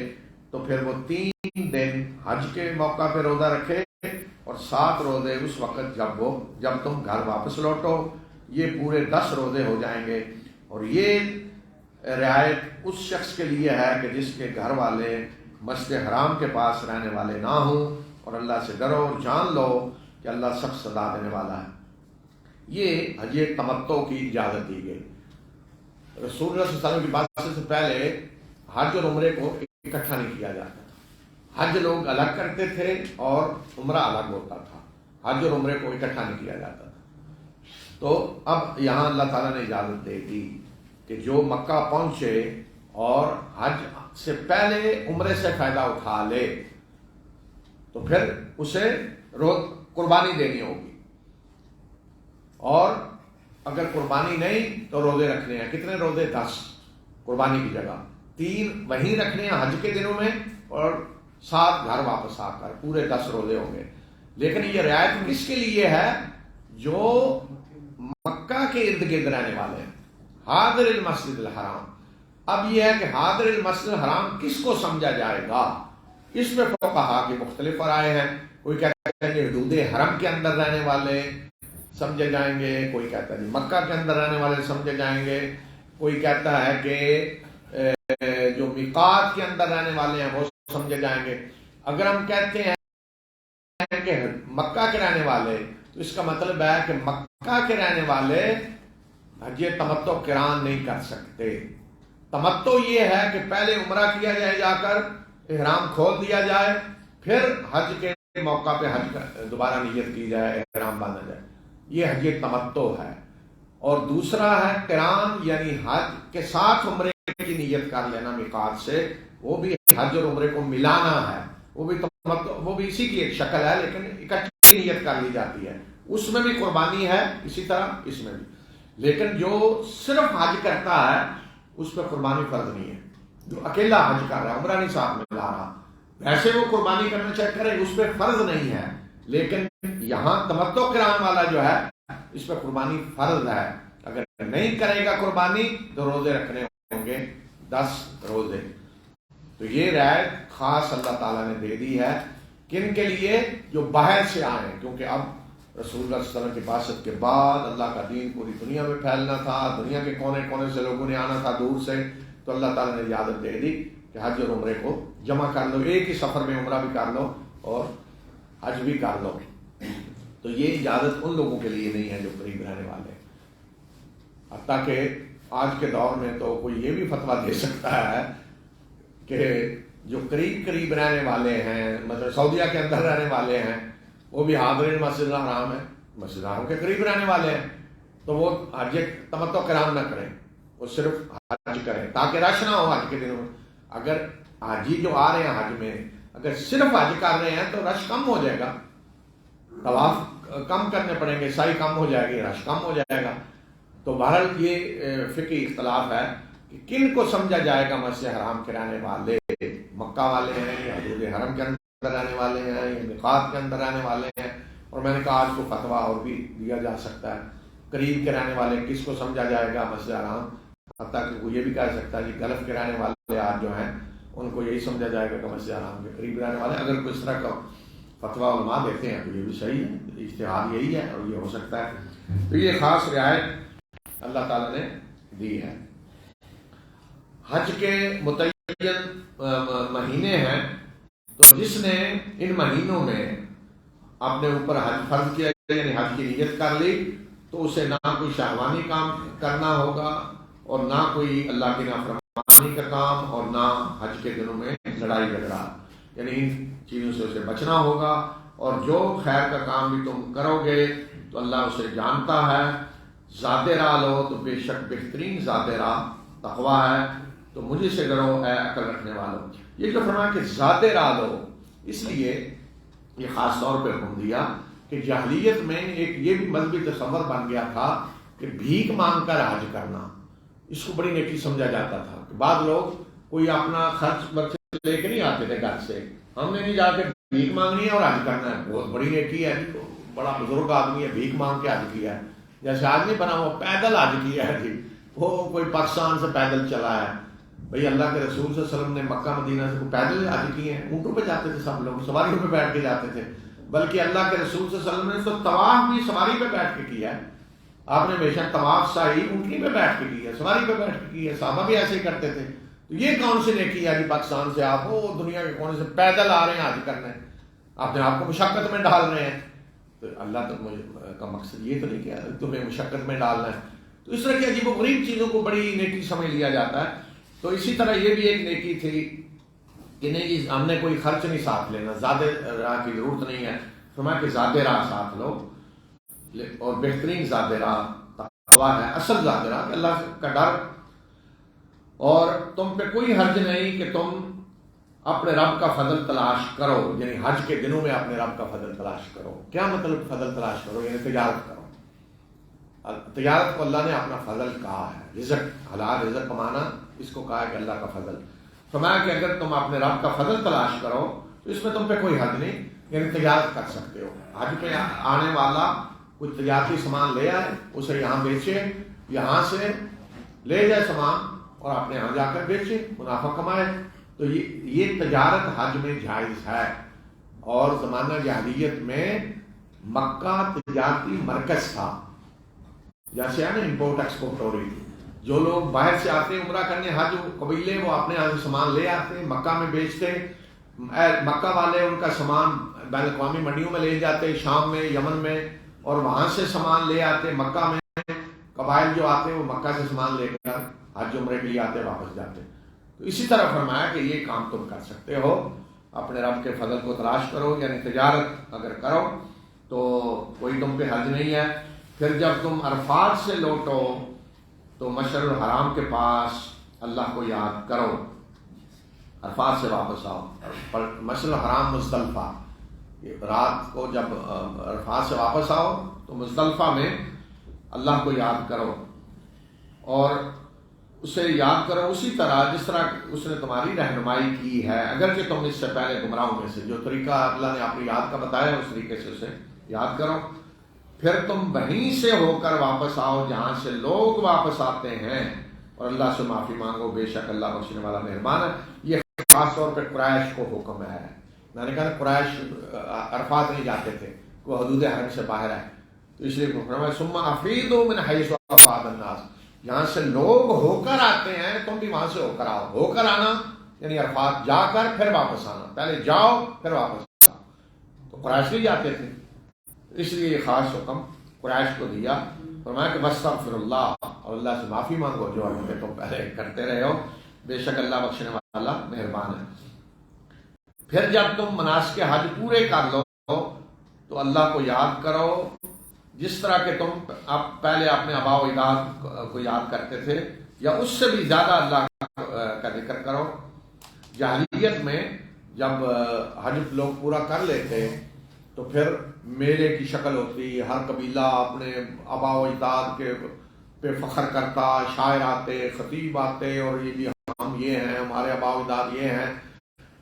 تو پھر وہ 3 دن حج کے موقع پہ روزہ رکھے اور 7 روزے اس وقت جب تم گھر واپس لوٹو. یہ پورے 10 روزے ہو جائیں گے. اور یہ رعایت اس شخص کے لیے ہے کہ جس کے گھر والے مسجد حرام کے پاس رہنے والے نہ ہوں. اور اللہ سے ڈرو اور جان لو کہ اللہ سخت سزا دینے والا ہے. یہ حج تمتع کی اجازت دی گئی. رسول اللہ صلی اللہ علیہ وسلم کی بات سے پہلے حج اور عمرے کو اکٹھا نہیں کیا جاتا تھا. حج لوگ الگ کرتے تھے اور عمرہ الگ ہوتا تھا. حج اور عمرے کو اکٹھا نہیں کیا جاتا تھا. تو اب یہاں اللہ تعالیٰ نے اجازت دے دی کہ جو مکہ پہنچے اور حج سے پہلے عمرے سے فائدہ اٹھا لے تو پھر اسے قربانی دینی ہوگی. اور اگر قربانی نہیں تو روزے رکھنے ہیں. کتنے روزے؟ 10 قربانی کی جگہ. 3 وہیں رکھنے ہیں حج کے دنوں میں اور 7 گھر واپس آ کر پورے 10 روزے ہوں گے. لیکن یہ رعایت کس کے لیے ہے؟ جو مکہ کے ارد گرد رہنے والے ہیں. حاضر المسجد الحرام. اب یہ ہے کہ حاضر المسجد الحرام کس کو سمجھا جائے گا؟ اس میں فقہا کے مختلف رائے ہیں. کوئی کہتا ہے کہ حدود حرم کے اندر رہنے والے سمجھے جائیں گے، کوئی کہتا ہے مکہ کے اندر رہنے والے سمجھے جائیں گے، کوئی کہتا ہے کہ جو میقات کے اندر رہنے والے ہیں وہ سمجھے جائیں گے. اگر ہم کہتے ہیں کہ مکہ کے رہنے والے تو اس کا مطلب ہے کہ مکہ کے رہنے والے حج تمتع قران نہیں کر سکتے. تمتع یہ ہے کہ پہلے عمرہ کیا جائے، جا کر احرام کھول دیا جائے، پھر حج کے موقع پہ حج دوبارہ نیت کی جائے، احرام باندھا جائے. یہ حج تمتع ہے. اور دوسرا ہے قران، یعنی حج کے ساتھ عمرے کی نیت کر لینا میقات سے. وہ بھی حج اور عمرے کو ملانا ہے. وہ بھی اسی کی ایک شکل ہے لیکن اکٹھی نیت کر لی جاتی ہے. اس میں بھی قربانی ہے اسی طرح اس میں بھی. لیکن جو صرف حج کرتا ہے اس پہ قربانی فرض نہیں ہے. جو اکیلا حج کر رہا ہے، عمرہ نہیں ساتھ میں لا رہا، ویسے وہ قربانی کرنا چاہے کرے، اس پہ فرض نہیں ہے. لیکن یہاں تمتع قران والا جو ہے اس پہ قربانی فرض ہے. اگر نہیں کرے گا قربانی تو روزے رکھنے ہوں گے 10 روزے. تو یہ رعایت خاص اللہ تعالیٰ نے دے دی ہے. کن کے لیے؟ جو باہر سے آئے. کیونکہ اب رسول اللہ صلی اللہ علیہ وسلم کی بعثت کے بعد اللہ کا دین پوری دنیا میں پھیلنا تھا، دنیا کے کونے کونے سے لوگوں نے آنا تھا دور سے. تو اللہ تعالیٰ نے اجازت دے دی کہ حج اور عمرے کو جمع کر لو، ایک ہی سفر میں عمرہ بھی کر لو اور حج بھی کر لو. تو یہ اجازت ان لوگوں کے لیے نہیں ہے جو قریب رہنے والے ہیں. حتیٰ کہ آج کے دور میں تو کوئی یہ بھی فتویٰ دے سکتا ہے کہ جو قریب رہنے والے ہیں، مطلب سعودیہ کے اندر رہنے والے ہیں، وہ بھی حاضرین مسجد الحرام ہے، مسجد الحرام کے قریب رہنے والے ہیں، تو وہ حج تمتع قران نہ کریں، وہ صرف حج کریں تاکہ رش نہ ہو حج کے دنوں میں. اگر حاجی جو آ رہے ہیں حج میں اگر صرف حج کر رہے ہیں تو رش کم ہو جائے گا، طواف کم کرنے پڑیں گے، سعی کم ہو جائے گی، رش کم ہو جائے گا. تو بہرحال یہ فقہی اختلاف ہے کہ کن کو سمجھا جائے گا مسجد حرام کے رہنے والے، مکہ والے ہیں یا حدود حرم کے اندر رہنے والے ہیں یا میقات کے اندر رہنے والے ہیں. اور میں نے کہا آج کو فتویٰ اور بھی دیا جا سکتا ہے. قریب کے رہنے والے کس کو سمجھا جائے گا مسجد حرام؟ حتیٰ کہ وہ یہ بھی کہہ سکتا ہے کہ گلف کے رہنے والے آج جو ہیں ان کو یہی سمجھا جائے گا کہ مسجد حرام کے قریب رہنے والے. اگر کوئی اس طرح کا فتویٰ علماء دیتے ہیں تو یہ بھی صحیح ہے، اجتہاد یہی ہے اور یہ ہو سکتا ہے. تو یہ خاص رعایت اللہ تعالیٰ نے دی ہے. حج کے متعین مہینے ہیں تو جس نے ان مہینوں میں اپنے اوپر حج فرض کیا یعنی حج کی نیت کر لی تو اسے نہ کوئی شہوانی کام کرنا ہوگا اور نہ کوئی اللہ کی نافرمانی کا کام اور نہ حج کے دنوں میں لڑائی جھگڑا، یعنی ان چیزوں سے اسے بچنا ہوگا. اور جو خیر کا کام بھی تم کرو گے تو اللہ اسے جانتا ہے. ذات راہ لو تو بے شک بہترین ذات راہ تقویٰ ہے. تو مجھے سے ڈرو اے عقل رکھنے والوں. یہ جو فرمایا کہ ذات راہ لو، اس لیے یہ خاص طور پہ حکم دیا کہ جاہلیت میں ایک یہ بھی مذہبی تصور بن گیا تھا کہ بھیک مانگ کر حج کرنا، اس کو بڑی نیکی سمجھا جاتا تھا. کہ بعض لوگ کوئی اپنا خرچ لے کے نہیں آتے تھے گھر سے، ہم نے نہیں جا کے بھیک مانگنی ہے اور حج کرنا ہے، بہت بڑی نیکی ہے جی، بڑا بزرگ آدمی ہے، بھیک مانگ کے حج کیا ہے، جیسے آدمی بنا وہ پیدل حج کیا ہے جی، وہ کوئی پاکستان سے پیدل چلا ہے۔ بھئی اللہ کے رسول صلی اللہ علیہ وسلم نے مکہ مدینہ سے پیدل حج کیے ہیں، اونٹوں پہ جاتے تھے سب لوگ، سواریوں پہ بیٹھ کے جاتے تھے، بلکہ اللہ کے رسول صلی اللہ علیہ وسلم نے تو طواف بھی سواری پہ بیٹھ کے کیا ہے، آپ نے ہمیشہ طواف سعی اونٹنی پہ بیٹھ کے کی ہے، سواری پہ بیٹھ کے کی ہے، صحابہ بھی ایسے ہی کرتے تھے۔ تو یہ کون سی نیکی ہے جی پاکستان سے آپ وہ دنیا کے کونے سے پیدل آ رہے ہیں حج کرنے، اپنے آپ کو مشقت میں ڈال رہے ہیں؟ تو اللہ کا مقصد یہ تو نہیں کیا تمہیں مشقت میں ڈالنا ہے۔ تو اس طرح کی عجیب و غریب چیزوں کو بڑی نیکی سمجھ لیا جاتا ہے۔ تو اسی طرح یہ بھی ایک نیکی تھی کہ نہیں جی ہم نے کوئی خرچ نہیں ساتھ لینا، زیادہ راہ کی ضرورت نہیں ہے، فرمایا کہ زیادہ راہ ساتھ لو، اور بہترین زیادہ راہ تقویٰ ہے، اصل زیادہ راہ اللہ کا ڈر، اور تم پہ کوئی حرج نہیں کہ تم اپنے رب کا فضل تلاش کرو، یعنی حج کے دنوں میں اپنے رب کا فضل تلاش کرو۔ کیا مطلب فضل تلاش کرو؟ یعنی تجارت کرو۔ تجارت کو اللہ نے اپنا فضل کہا ہے، رزق حلال رزق کمانا اس کو کہا ہے کہ اللہ کا فضل۔ فرمایا کہ اگر تم اپنے رب کا فضل تلاش کرو تو اس میں تم پہ کوئی حد نہیں، یعنی تجارت کر سکتے ہو۔ حج پہ آنے والا کچھ تجارتی سامان لے آئے، اسے یہاں بیچے، یہاں سے لے جائے سامان اور اپنے یہاں جا کر بیچے، منافع کمائے۔ تو یہ تجارت حج میں جائز ہے، اور زمانہ جاہلیت میں مکہ تجارتی مرکز تھا، جیسے ہے نا امپورٹ ایکسپورٹ ہو رہی تھی، جو لوگ باہر سے آتے عمرہ کرنے حج قبیلے وہ اپنے یہاں سے سامان لے آتے، مکہ میں بیچتے، مکہ والے ان کا سامان بین الاقوامی منڈیوں میں لے جاتے، شام میں یمن میں، اور وہاں سے سامان لے آتے، مکہ میں قبائل جو آتے وہ مکہ سے سامان لے کر حج عمرے کے لیے آتے واپس جاتے۔ تو اسی طرح فرمایا کہ یہ کام تم کر سکتے ہو، اپنے رب کے فضل کو تلاش کرو، یعنی تجارت اگر کرو تو کوئی تم پہ حرج نہیں ہے۔ پھر جب تم عرفات سے لوٹو تو مشعر الحرام کے پاس اللہ کو یاد کرو، عرفات سے واپس آؤ، مشعر الحرام مزدلفہ، رات کو جب عرفات سے واپس آؤ تو مزدلفہ میں اللہ کو یاد کرو، اور اسے یاد کرو اسی طرح جس طرح اس نے تمہاری رہنمائی کی ہے، اگرچہ تم اس سے پہلے گمراہوں میں سے، جو طریقہ اللہ نے اپنی یاد کا بتایا اس طریقے سے اسے یاد کرو۔ پھر تم وہیں سے ہو کر واپس آؤ جہاں سے لوگ واپس آتے ہیں، اور اللہ سے معافی مانگو، بے شک اللہ بخشنے والا مہربان ہے۔ یہ خاص طور پہ قریش کو حکم ہے۔ میں نے کہا قریش عرفات نہیں جاتے تھے، وہ حدود حرم سے باہر ہے، تو اس لیے فرمایا ثم افیضوا من حیث افاض الناس، یہاں سے لوگ ہو کر آتے ہیں تم بھی وہاں سے ہو کر آؤ۔ ہو کر آنا یعنی عرفات جا کر پھر واپس آنا، پہلے جاؤ پھر واپس آؤ۔ تو قریش نہیں جاتے تھے، اس لیے یہ خاص حکم قریش کو دیا، فرمایا کہ واستغفر اللہ، اور اللہ سے معافی مانگو جو حرکتیں تم پہلے کرتے رہے ہو، بے شک اللہ بخشنے والا مہربان ہے۔ پھر جب تم مناسک حج پورے کر لو تو اللہ کو یاد کرو جس طرح کہ تم پہلے اپنے آباء و اجداد کو یاد کرتے تھے، یا اس سے بھی زیادہ اللہ کا ذکر کرو۔ جاہلیت میں جب حج لوگ پورا کر لیتے تو پھر میلے کی شکل ہوتی، ہر قبیلہ اپنے آباء و اجداد کے پہ فخر کرتا، شاعر آتے، خطیب آتے، اور یہ بھی ہم یہ ہیں، ہمارے آباء و اجداد یہ ہیں۔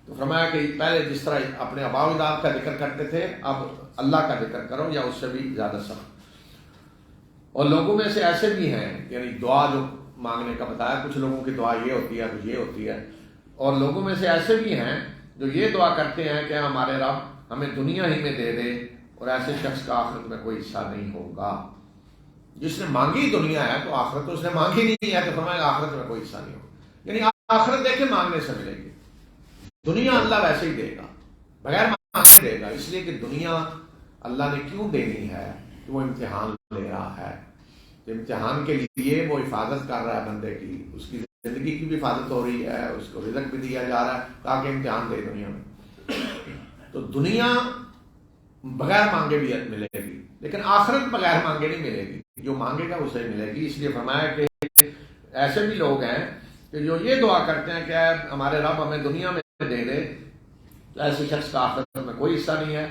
تو فرمایا کہ پہلے جس طرح اپنے آباء و اجداد کا ذکر کرتے تھے اب اللہ کا ذکر کرو، یا اس سے بھی زیادہ سخت۔ اور لوگوں میں سے ایسے بھی ہیں، یعنی دعا جو مانگنے کا بتایا، کچھ لوگوں کی دعا یہ ہوتی ہے کچھ یہ ہوتی ہے، اور لوگوں میں سے ایسے بھی ہیں جو یہ دعا کرتے ہیں کہ ہمارے رب ہمیں دنیا ہی میں دے دے، اور ایسے شخص کا آخرت میں کوئی حصہ نہیں ہوگا۔ جس نے مانگی دنیا ہے تو آخرت تو اس نے مانگی نہیں ہے، تو فرمایا آخرت میں کوئی حصہ نہیں ہوگا، یعنی آخرت دیکھے مانگنے سے ملے گی، دنیا اللہ ویسے ہی دے گا، بغیر مانگے دے گا۔ اس لیے کہ دنیا اللہ نے کیوں دینی ہے کہ وہ امتحان لے رہا ہے، امتحان کے لیے وہ حفاظت کر رہا ہے بندے کی، اس کی زندگی کی بھی حفاظت ہو رہی ہے، اس کو رزق بھی دیا جا رہا ہے تاکہ امتحان دے دنیا میں۔ تو دنیا بغیر مانگے بھی ملے گی، لیکن آخرت بغیر مانگے نہیں ملے گی، جو مانگے گا اسے ملے گی۔ اس لیے فرمایا کہ ایسے بھی لوگ ہیں کہ جو یہ دعا کرتے ہیں کہ ہمارے رب ہمیں دنیا میں دے دے، تو ایسے شخص کا آخرت میں کوئی حصہ نہیں ہے۔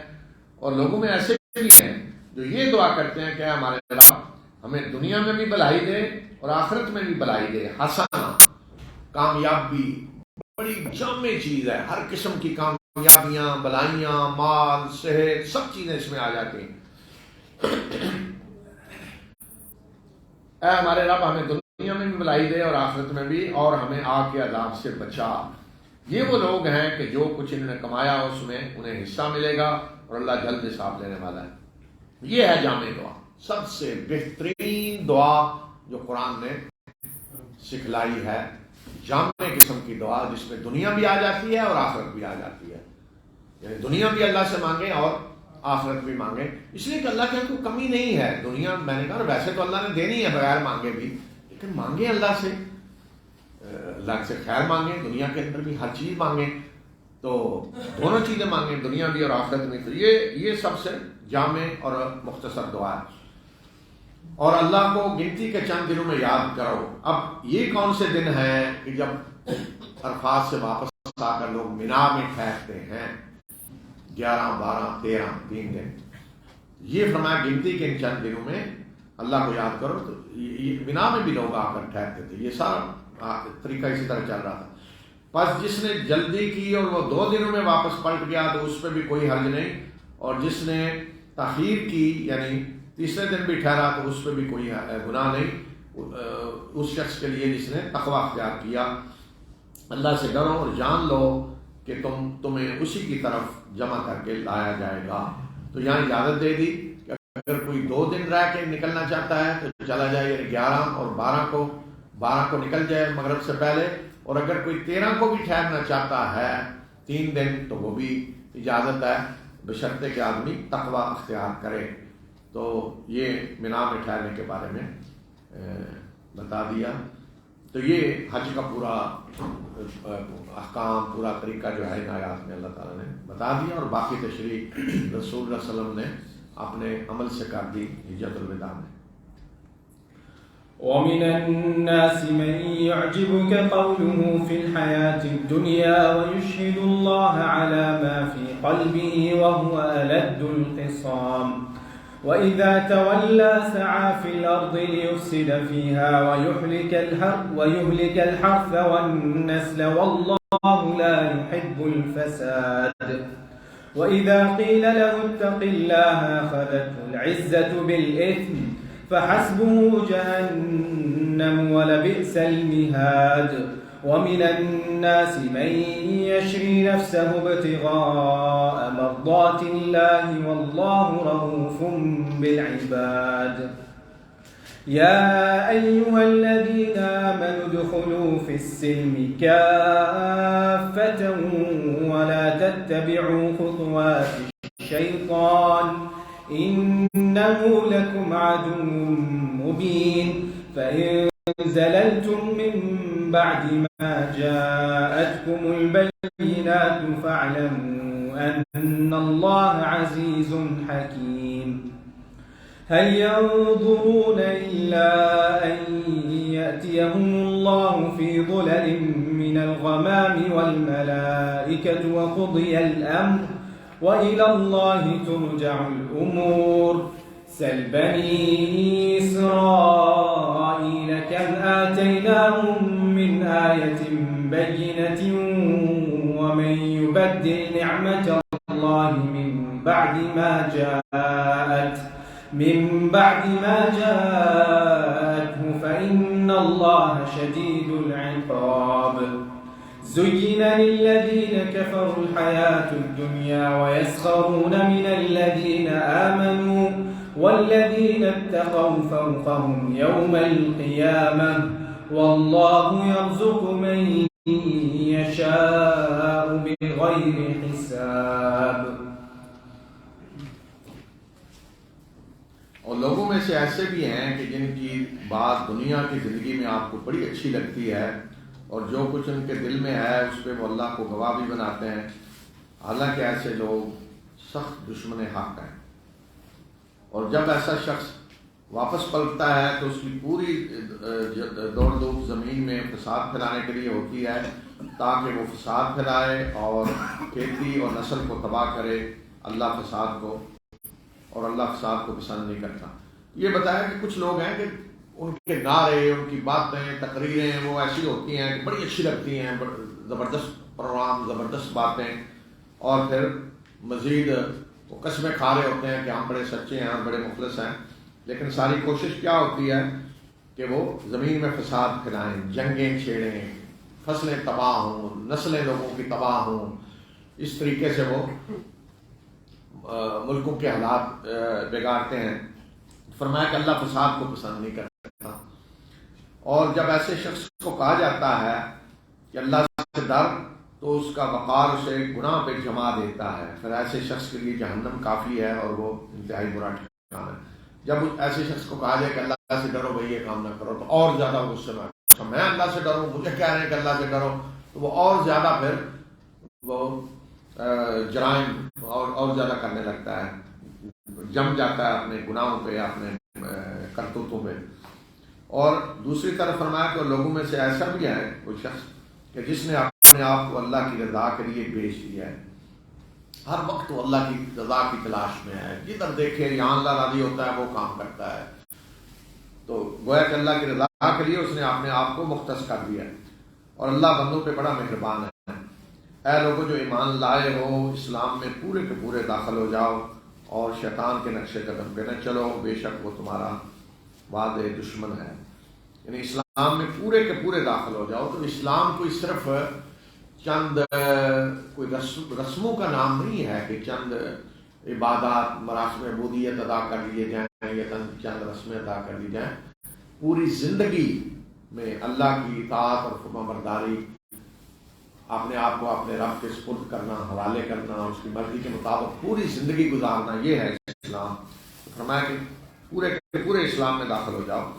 اور لوگوں میں ایسے بھی ہیں جو یہ دعا کرتے ہیں کہ ہمارے رب ہمیں دنیا میں بھی بھلائی دے اور آخرت میں بھی بھلائی دے، حسنہ، کامیابی، بڑی جامع چیز ہے، ہر قسم کی کامیابیاں، بلائیاں، مال، صحت، سب چیزیں اس میں آ جاتی ہیں۔ اے ہمارے رب ہمیں دنیا میں بھی بلائی دے اور آخرت میں بھی، اور ہمیں آگ کے عذاب سے بچا۔ یہ وہ لوگ ہیں کہ جو کچھ انہوں نے کمایا اس میں انہیں حصہ ملے گا، اور اللہ جلد حساب لینے والا ہے۔ یہ ہے جامع دعا، سب سے بہترین دعا جو قرآن نے سکھلائی ہے، جامع قسم کی دعا جس میں دنیا بھی آ جاتی ہے اور آخرت بھی آ جاتی ہے، یعنی دنیا بھی اللہ سے مانگے اور آخرت بھی مانگے، اس لیے کہ اللہ کے کوئی کمی نہیں ہے۔ دنیا میں نے کہا ویسے تو اللہ نے دینی ہے بغیر مانگے بھی، لیکن مانگے اللہ سے، اللہ سے خیر مانگیں، دنیا کے اندر بھی ہر چیز مانگیں، تو دونوں چیزیں مانگیں، دنیا بھی اور آخرت میں۔ تو یہ سب سے جامع اور مختصر دعا ہے، اور اللہ کو گنتی کے چند دنوں میں یاد کرو۔ اب یہ کون سے دن ہیں کہ جب عرفات سے واپس آ کر لوگ مینا میں ٹھہرتے ہیں؟ 11، 12، 13 3 دن، یہ فرمایا گنتی کے ان چند دنوں میں اللہ کو یاد کرو۔ تو مینا میں بھی لوگ آ کر ٹھہرتے تھے، یہ سارا طریقہ اسی طرح چل رہا تھا۔ بس جس نے جلدی کی اور وہ 2 دنوں میں واپس پلٹ گیا تو اس پہ بھی کوئی حرج نہیں، اور جس نے تاخیر کی یعنی تیسرے دن بھی ٹھہرا تو اس پہ بھی کوئی گناہ نہیں، اس شخص کے لیے جس نے تقوی اختیار کیا۔ اللہ سے ڈرو اور جان لو کہ تمہیں اسی کی طرف جمع کر کے لایا جائے گا۔ تو یہاں اجازت دے دی کہ اگر کوئی 2 دن رہ کے نکلنا چاہتا ہے تو چلا جائے، یعنی 11 اور 12 کو نکل جائے مغرب سے پہلے، اور اگر کوئی 13 کو بھی ٹھہرنا چاہتا ہے 3 دن تو وہ بھی اجازت ہے، بشرطے کہ آدمی تقوی اختیار کرے۔ تو یہ مینا میں ٹھہرنے کے بارے میں بتا دیا۔ تو یہ حج کا پورا احکام، پورا طریقہ جو ہے ان آیات میں اللہ تعالیٰ نے بتا دیا، اور باقی تشریح رسول اللہ صلی اللہ علیہ وسلم نے اپنے عمل سے کر دی حجۃ الوداع میں۔ ومن الناس من يعجبك قوله في الحياة الدنيا ويشهد الله على ما في قلبه وهو ألد الخصام وإذا تولى سعى في الأرض ليفسد فيها ويهلك الحرث والنسل والله لا يحب الفساد وإذا قيل له اتق الله أخذته العزة بالإثم فحسبه جهنم ولبئس المهاد ومن الناس من يشري نفسه ابتغاء مرضات الله والله رؤوف بالعباد يا أيها الذين آمنوا ادخلوا في السلم كافة ولا تتبعوا خطوات الشيطان إنه لكم عدو مبين فإن زللتم من بعد ما جاءتكم البينات فاعلموا أن الله عزيز حكيم هل ينظرون إلا أن يأتيهم الله في ظلل من الغمام والملائكة وقضي الأمر وإلى الله ترجع الأمور سل بني إسرائيل كم آتيناهم من آية بينة ومن يبدل نعمة الله من بعد ما جاءته فإن الله شديد العقاب زين للذين كفروا الحياة الدنيا ويسخرون من الذين آمنوا والذين اتقوا فوقهم يوم القيامة والله يرزق من يشاء بغير حساب۔ اور لوگوں میں سے ایسے بھی ہیں کہ جن کی بات دنیا کی زندگی میں آپ کو بڑی اچھی لگتی ہے، اور جو کچھ ان کے دل میں ہے اس پہ وہ اللہ کو گواہ بھی بناتے ہیں، حالانکہ ایسے لوگ سخت دشمن حق ہیں۔ اور جب ایسا شخص واپس پلٹتا ہے تو اس کی پوری دوڑ دھوپ زمین میں فساد پھیلانے کے لیے ہوتی ہے، تاکہ وہ فساد پھیلائے اور کھیتی اور نسل کو تباہ کرے۔ اللہ فساد کو پسند نہیں کرتا۔ یہ بتایا کہ کچھ لوگ ہیں کہ ان کے نعرے، ان کی باتیں، تقریریں وہ ایسی ہوتی ہیں کہ بڑی اچھی لگتی ہیں، زبردست پروگرام، زبردست باتیں، اور پھر مزید وہ قسمیں کھا رہے ہوتے ہیں کہ ہم بڑے سچے ہیں، ہم بڑے مخلص ہیں، لیکن ساری کوشش کیا ہوتی ہے کہ وہ زمین میں فساد پھیلائیں، جنگیں چھیڑیں، فصلیں تباہ ہوں، نسلیں لوگوں کی تباہ ہوں، اس طریقے سے وہ ملکوں کے حالات بگاڑتے ہیں۔ فرمایا کہ اللہ فساد کو پسند نہیں کرتا، اور جب ایسے شخص کو کہا جاتا ہے کہ اللہ سے ڈر، تو اس کا وقار اسے گناہ پہ جما دیتا ہے، پھر ایسے شخص کے لیے جہنم کافی ہے اور وہ انتہائی برا ٹھکانہ ہے۔ جب ایسے شخص کو کہا جائے کہ اللہ سے ڈرو بھائی، یہ کام نہ کرو، تو اور زیادہ غصے میں، اچھا میں اللہ سے ڈروں، مجھے کہہ رہے ہیں کہ اللہ سے ڈرو، تو وہ اور زیادہ پھر وہ جرائم اور زیادہ کرنے لگتا ہے، جم جاتا ہے اپنے گناہوں پہ، اپنے کرتوتوں پہ۔ اور دوسری طرف فرمایا کہ لوگوں میں سے ایسا بھی ہے کوئی شخص کہ جس نے اپنے آپ کو اللہ کی رضا کے لیے بیچ دیا ہے، ہر وقت وہ اللہ کی رضا کی تلاش میں ہے، جدھر دیکھے یہاں اللہ راضی ہوتا ہے وہ کام کرتا ہے، تو گویا کہ اللہ کی رضا کے لیے اس نے اپنے آپ کو مختص کر دیا ہے۔ اور اللہ بندوں پہ بڑا مہربان ہے۔ اے لوگوں جو ایمان لائے ہو، اسلام میں پورے کے پورے داخل ہو جاؤ اور شیطان کے نقش قدم پہ نہ چلو، بے شک وہ تمہارا وعدہ دشمن ہے۔ یعنی اسلام میں پورے کے پورے داخل ہو جاؤ۔ تو اسلام کوئی صرف چند کوئی رسموں کا نام نہیں ہے کہ چند عبادات، مراسم عبودیت ادا کر لیے جائیں یا چند رسمیں ادا کر لی جائیں۔ پوری زندگی میں اللہ کی اطاعت اور فرما برداری، اپنے آپ کو اپنے رب کے سپرد کرنا، حوالے کرنا، اس کی مرضی کے مطابق پوری زندگی گزارنا، یہ ہے اسلام۔ فرمایا کہ پورے کے پورے اسلام میں داخل ہو جاؤ،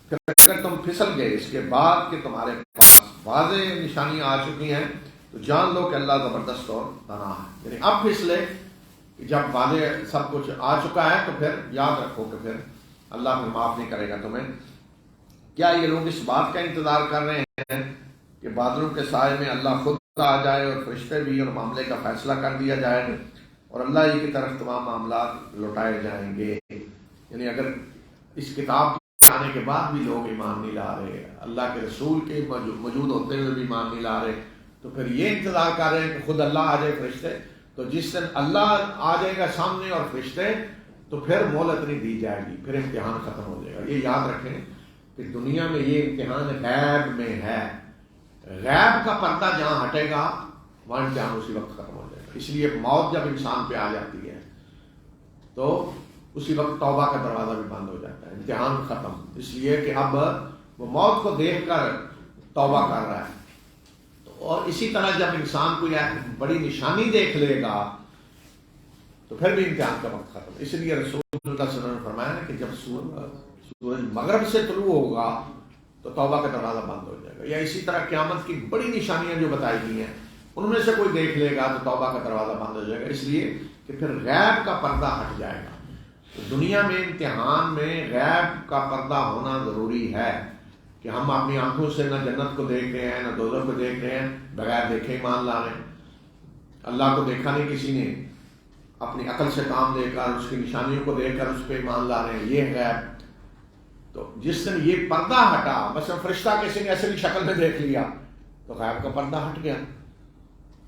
پھر اگر تم پھسل گئے اس کے بعد کہ تمہارے پاس واضح نشانیاں آ چکی ہیں، تو جان لو کہ اللہ زبردست اور تنہا ہے۔ یعنی اب پھسلے کہ جب واضح سب کچھ آ چکا ہے، تو پھر یاد رکھو کہ پھر اللہ پھر معاف نہیں کرے گا تمہیں۔ کیا یہ لوگ اس بات کا انتظار کر رہے ہیں کہ بادلوں کے سائے میں اللہ خود آ جائے اور فرشتے بھی، اور معاملے کا فیصلہ کر دیا جائے اور اللہ ہی کی طرف تمام معاملات لوٹائے جائیں گے؟ یعنی اگر اس کتاب کے آنے کے بعد بھی لوگ ایمان نہیں لا رہے، اللہ کے رسول کے موجود ہوتے ہوئے بھی ایمان نہیں لا رہے، تو پھر یہ انتظار کر رہے ہیں کہ خود اللہ آ جائے، فرشتے، تو جس دن اللہ آ جائے گا سامنے اور فرشتے، تو پھر مہلت نہیں دی جائے گی، پھر امتحان ختم ہو جائے گا۔ یہ یاد رکھیں کہ دنیا میں یہ امتحان غیب میں ہے، غیب کا پردہ جہاں ہٹے گا وہاں امتحان اسی وقت ختم ہو جائے گا۔ اس لیے موت جب انسان پہ آ جاتی ہے تو اسی وقت توبہ کا دروازہ بھی بند ہو جاتا ہے، امتحان ختم، اس لیے کہ اب وہ موت کو دیکھ کر توبہ کر رہا ہے۔ اور اسی طرح جب انسان کو یہ بڑی نشانی دیکھ لے گا تو پھر بھی امتحان کا وقت ختم۔ اس لیے رسول اللہ صلی اللہ علیہ وسلم نے فرمایا کہ جب سورج مغرب سے طلوع ہوگا تو توبہ کا دروازہ بند ہو جائے گا۔ یا اسی طرح قیامت کی بڑی نشانیاں جو بتائی گئی ہیں ان میں سے کوئی دیکھ لے گا تو توبہ کا دروازہ بند ہو جائے گا، اس لیے کہ پھر غیب کا پردہ ہٹ جائے گا۔ تو دنیا میں امتحان میں غیب کا پردہ ہونا ضروری ہے کہ ہم اپنی آنکھوں سے نہ جنت کو دیکھ رہے ہیں نہ دوزخ کو دیکھ رہے ہیں، بغیر دیکھے ایمان لا رہے ہیں۔ اللہ کو دیکھا نہیں کسی نے، اپنی عقل سے کام لے کر اس کی نشانیوں کو دیکھ کر اس پہ ایمان لا رہے ہیں، یہ غیب۔ تو جس دن یہ پردہ ہٹا، مثلا فرشتہ کسی نے اصلی شکل میں دیکھ لیا تو غیب کا پردہ ہٹ گیا،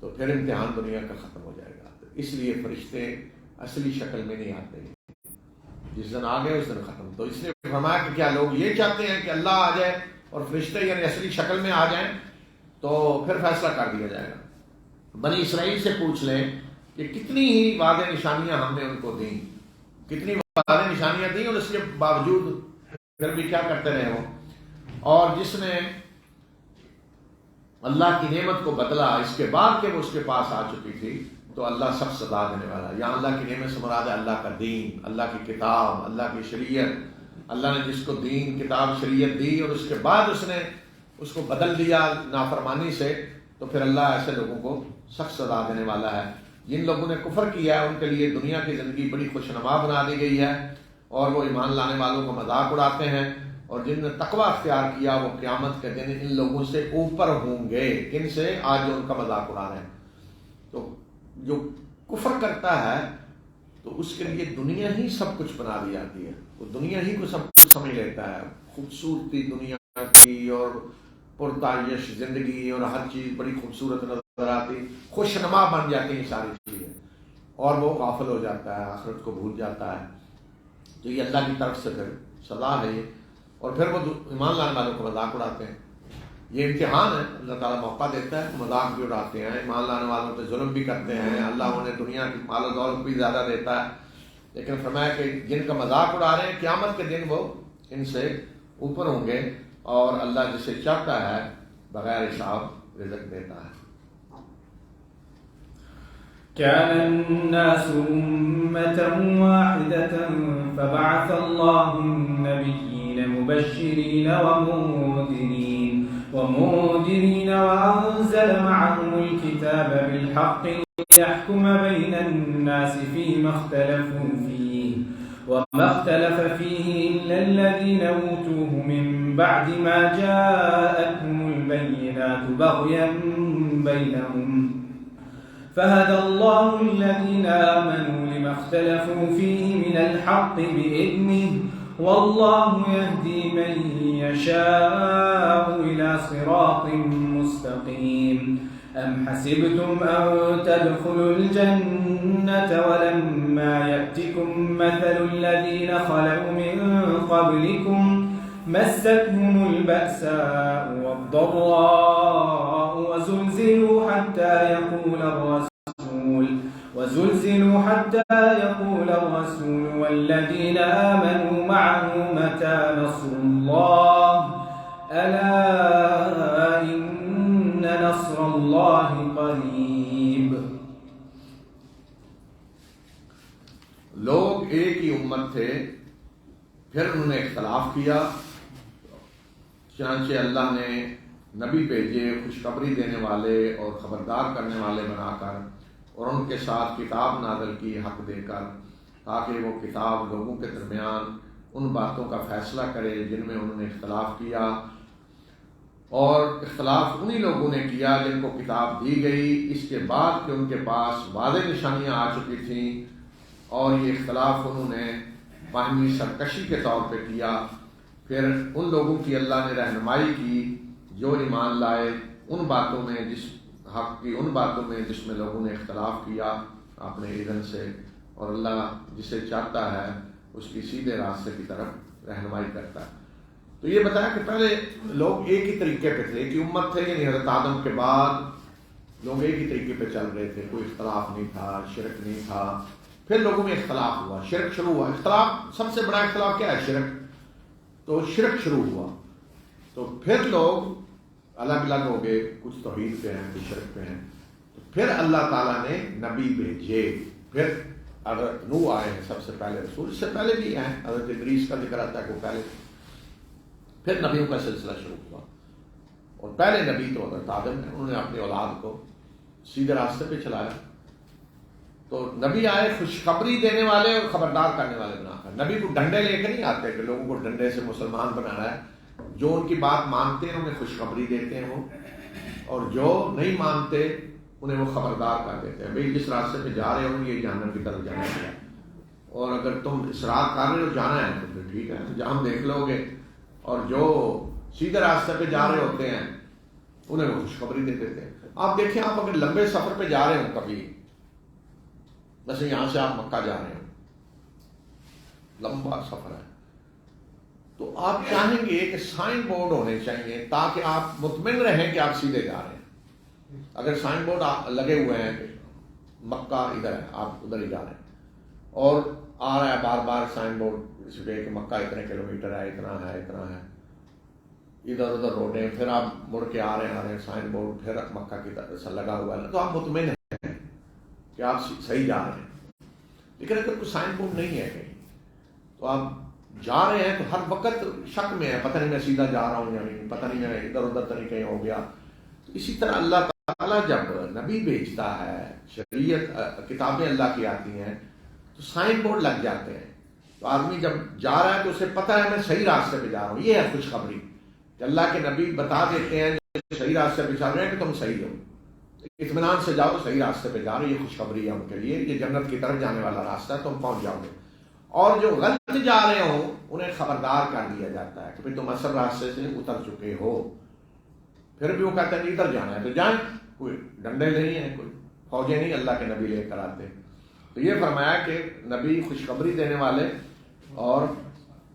تو پھر امتحان دنیا کا ختم ہو جائے گا۔ تو اس لیے فرشتے اصلی شکل میں نہیں آتے، جس دن آ گئے اس دن ختم۔ تو اس لیے فرمایا کہ کیا لوگ یہ چاہتے ہیں کہ اللہ آ جائے اور فرشتے یعنی اصلی شکل میں آ جائیں تو پھر فیصلہ کر دیا جائے گا؟ بنی اسرائیل سے پوچھ لیں کہ کتنی ہی واضح نشانیاں ہم نے ان کو دیں، کتنی واضح نشانیاں دیں، اور اس کے باوجود پھر بھی کیا کرتے رہے ہو۔ اور جس نے اللہ کی نعمت کو بدلا اس کے بعد کہ وہ اس کے پاس آ چکی تھی، تو اللہ سب سزا دینے والا ہے۔ یہاں اللہ کی نعمت سے مراد ہے اللہ کا دین، اللہ کی کتاب، اللہ کی شریعت۔ اللہ نے جس کو دین، کتاب، شریعت دی اور اس کے بعد اس نے اس کو بدل دیا نافرمانی سے، تو پھر اللہ ایسے لوگوں کو سخت سزا دینے والا ہے۔ جن لوگوں نے کفر کیا ہے ان کے لیے دنیا کی زندگی بڑی خوشنما بنا دی گئی ہے اور وہ ایمان لانے والوں کو مذاق اڑاتے ہیں، اور جن نے تقوی اختیار کیا وہ قیامت کے دن ان لوگوں سے اوپر ہوں گے۔ کن سے؟ آج جو ان کا مذاق اڑا رہے ہیں۔ تو جو کفر کرتا ہے تو اس کے لیے دنیا ہی سب کچھ بنا دی جاتی ہے۔ وہ دنیا ہی کو سب کچھ سمجھ لیتا ہے، خوبصورتی دنیا کی اور پرتعیش زندگی اور ہر چیز بڑی خوبصورت نظر آتی، خوشنما بن جاتی ہیں ساری چیزیں، اور وہ غافل ہو جاتا ہے، آخرت کو بھول جاتا ہے۔ تو یہ اللہ کی طرف سے پھر سزا ہے یہ، اور پھر وہ ایمان لانے والوں کو مذاق اڑاتے ہیں۔ یہ امتحان ہے، اللہ تعالیٰ موقع دیتا ہے، مذاق بھی اڑاتے ہیں، ایمان لانے والوں پہ ظلم بھی کرتے ہیں، اللہ انہیں دنیا کی مال و دولت بھی زیادہ دیتا ہے، لیکن فرمایا کہ جن کا مذاق اڑا رہے ہیں قیامت کے دن وہ ان سے اوپر ہوں گے، اور اللہ جسے چاہتا ہے بغیر حساب رزق دیتا ہے۔ كان الناس أمة واحدة فبعث الله النبيين مبشرين ومنذرين وأنزل معهم الكتاب بالحق ليحكم بين الناس فيما اختلفوا فيه وما اختلف فيه إلا الذين أوتوه من بعد ما جاءتهم البينات بغيا بينهم فهدى الله الذين آمنوا لما اختلفوا فيه من الحق بإذنه والله يهدي من يشاء إلى صراط مستقيم أم حسبتم أن تدخلوا الجنة ولما يأتكم مثل الذين خلوا من قبلكم مستهم البأساء والضراء وزلزلوا حتى يقول الرسول والذين آمنوا معه متى نصر الله ألا إن نصر الله قريب۔ لوگ ایک ہی امت تھے، پھر انہوں نے اختلاف کیا، چنانچہ اللہ نے نبی بھیجے خوشخبری دینے والے اور خبردار کرنے والے بنا کر، اور ان کے ساتھ کتاب نازل کی حق دے کر، تاکہ وہ کتاب لوگوں کے درمیان ان باتوں کا فیصلہ کرے جن میں انہوں نے اختلاف کیا، اور اختلاف انہی لوگوں نے کیا جن کو کتاب دی گئی اس کے بعد کہ ان کے پاس واضح نشانیاں آ چکی تھیں، اور یہ اختلاف انہوں نے باہمی سرکشی کے طور پہ کیا۔ پھر ان لوگوں کی اللہ نے رہنمائی کی جو ایمان لائے ان باتوں میں، جس حق کی ان باتوں میں جس میں لوگوں نے اختلاف کیا اپنے اذن سے، اور اللہ جسے چاہتا ہے اس کی سیدھے راستے کی طرف رہنمائی کرتا ہے۔ تو یہ بتایا کہ پہلے لوگ ایک ہی طریقے پہ تھے، ایک ہی امت تھے، یعنی حضرت آدم کے بعد لوگ ایک ہی طریقے پہ چل رہے تھے، کوئی اختلاف نہیں تھا، شرک نہیں تھا۔ پھر لوگوں میں اختلاف ہوا، شرک شروع ہوا۔ اختلاف سب سے بڑا اختلاف کیا ہے؟ شرک۔ تو شرک شروع ہوا، تو پھر لوگ الگ الگ ہو گئے، کچھ توحید پہ ہیں، کچھ شرک پہ ہیں۔ تو پھر اللہ تعالیٰ نے نبی بھیجے، پھر حضرت نوح آئے ہیں سب سے پہلے رسول، اس سے پہلے بھی آئے، حضرت ادریس کا ذکر آتا ہے کہ پہلے، پھر نبیوں کا سلسلہ شروع ہوا، اور پہلے نبی تو حضرت آدم ہیں، انہوں نے اپنی اولاد کو سیدھے راستے پہ چلایا۔ تو نبی آئے خوشخبری دینے والے اور خبردار کرنے والے بنا کر۔ نبی کو ڈنڈے لے کے نہیں آتے کہ لوگوں کو ڈنڈے سے مسلمان بنانا ہے، جو ان کی بات مانتے ہیں انہیں خوشخبری دیتے ہیں وہ، اور جو نہیں مانتے انہیں وہ خبردار کر دیتے ہیں، بھئی جس راستے پہ جا رہے ہو یہ جہنم کی طرف جانا ہے، اور اگر تم اصرار کر رہے ہو جانا ہے تو پھر ٹھیک ہے جہاں دیکھ لو گے، اور جو سیدھے راستے پہ جا رہے ہوتے ہیں انہیں وہ خوشخبری دے دیتے ہیں۔ آپ دیکھیں، آپ اگر لمبے سفر پہ جا رہے ہوں کبھی، جیسے یہاں سے آپ مکہ جا رہے ہیں، لمبا سفر ہے، تو آپ چاہیں گے کہ سائن بورڈ ہونے چاہیے تاکہ آپ مطمئن رہیں کہ آپ سیدھے جا رہے ہیں۔ اگر سائن بورڈ لگے ہوئے ہیں کہ مکہ ادھر ہے، آپ ادھر ہی جا رہے ہیں، اور آ رہا ہے بار بار سائن بورڈ اس پہ کہ مکہ اتنے کلومیٹر ہے، اتنا ہے، اتنا ہے، ادھر ادھر روڈیں، پھر آپ مڑ کے آ رہے ہیں سائن بورڈ پھر مکہ کی طرف سے لگا ہوا ہے، تو آپ مطمئن ہیں کہ آپ صحیح جا رہے ہیں۔ لیکن اگر کوئی سائن بورڈ نہیں ہے کہیں، تو آپ جا رہے ہیں تو ہر وقت شک میں ہے، پتہ نہیں میں سیدھا جا رہا ہوں یا نہیں، پتہ نہیں میں ادھر ادھر تو نہیں کہیں ہو گیا۔ تو اسی طرح اللہ تعالیٰ جب نبی بھیجتا ہے، شریعت کتابیں اللہ کی آتی ہیں، تو سائن بورڈ لگ جاتے ہیں، تو آدمی جب جا رہا ہے تو اسے پتہ ہے میں صحیح راستے پہ جا رہا ہوں۔ یہ ہے خوشخبری کہ اللہ کے نبی بتا دیتے ہیں جو صحیح راستے پہ چل رہے ہیں کہ تم صحیح ہو، اطمینان سے جاؤ، صحیح راستے پہ جا رہے، یہ خوشخبری ہے ان کے لیے، یہ جنت کی طرف جانے والا راستہ ہے، تم پہنچ جاؤ گے۔ اور جو غلط جا رہے ہوں انہیں خبردار کر دیا جاتا ہے کہ تم اصل راستے سے اتر چکے ہو. پھر بھی وہ کہتے ہیں ادھر جانا ہے تو جائیں, کوئی ڈنڈے نہیں ہیں, کوئی فوجیں نہیں اللہ کے نبی لے کر آتے. تو یہ فرمایا کہ نبی خوشخبری دینے والے اور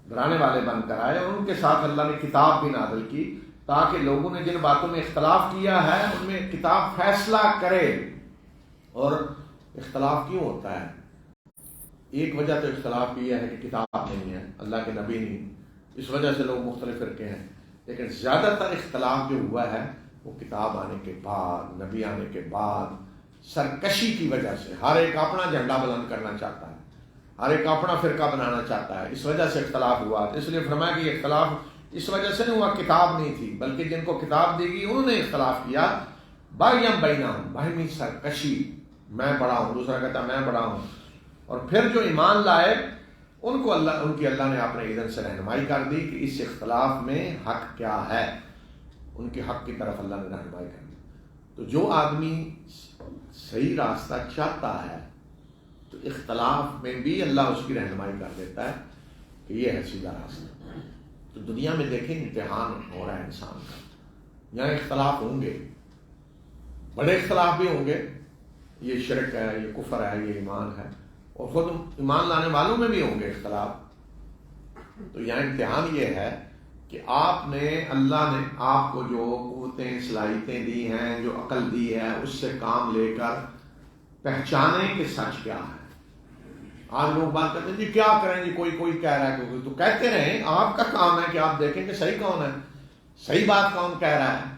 ڈرانے والے بن کر آئے, اور ان کے ساتھ اللہ نے کتاب بھی نازل کی تاکہ لوگوں نے جن باتوں میں اختلاف کیا ہے ان میں کتاب فیصلہ کرے. اور اختلاف کیوں ہوتا ہے؟ ایک وجہ تو اختلاف کی ہے کہ کتاب نہیں ہے, اللہ کے نبی نہیں, اس وجہ سے لوگ مختلف فرقے ہیں. لیکن زیادہ تر اختلاف جو ہوا ہے وہ کتاب آنے کے بعد, نبی آنے کے بعد, سرکشی کی وجہ سے. ہر ایک اپنا جھنڈا بلند کرنا چاہتا ہے, ہر ایک اپنا فرقہ بنانا چاہتا ہے, اس وجہ سے اختلاف ہوا. اس لیے فرمایا کہ یہ اختلاف اس وجہ سے نہیں ہوا, کتاب نہیں تھی, بلکہ جن کو کتاب دی گئی انہوں نے اختلاف کیا. باغیم بینہم, باہمی سرکشی, میں بڑا ہوں, دوسرا کہتا میں بڑا ہوں. اور پھر جو ایمان لائے ان کو ان کی اللہ نے اپنے اذن سے رہنمائی کر دی کہ اس اختلاف میں حق کیا ہے, ان کے حق کی طرف اللہ نے رہنمائی کر دی. تو جو آدمی صحیح راستہ چاہتا ہے تو اختلاف میں بھی اللہ اس کی رہنمائی کر دیتا ہے کہ یہ ہے سیدھا راستہ. تو دنیا میں دیکھیں امتحان ہو رہا ہے انسان کا, یہاں اختلاف ہوں گے, بڑے اختلاف بھی ہوں گے, یہ شرک ہے, یہ کفر ہے, یہ ایمان ہے, اور خود ایمان لانے والوں میں بھی ہوں گے اختلاف. تو یہاں امتحان یہ ہے کہ آپ نے, اللہ نے آپ کو جو قوتیں صلاحیتیں دی ہیں, جو عقل دی ہے, اس سے کام لے کر پہچانیں کہ سچ کیا ہے. آج لوگ بات کرتے ہیں جی کیا کریں جی, کوئی کہہ رہا ہے, کوئی, تو کہتے رہیں, آپ کا کام ہے کہ آپ دیکھیں کہ صحیح کون ہے, صحیح بات کون کہہ رہا ہے.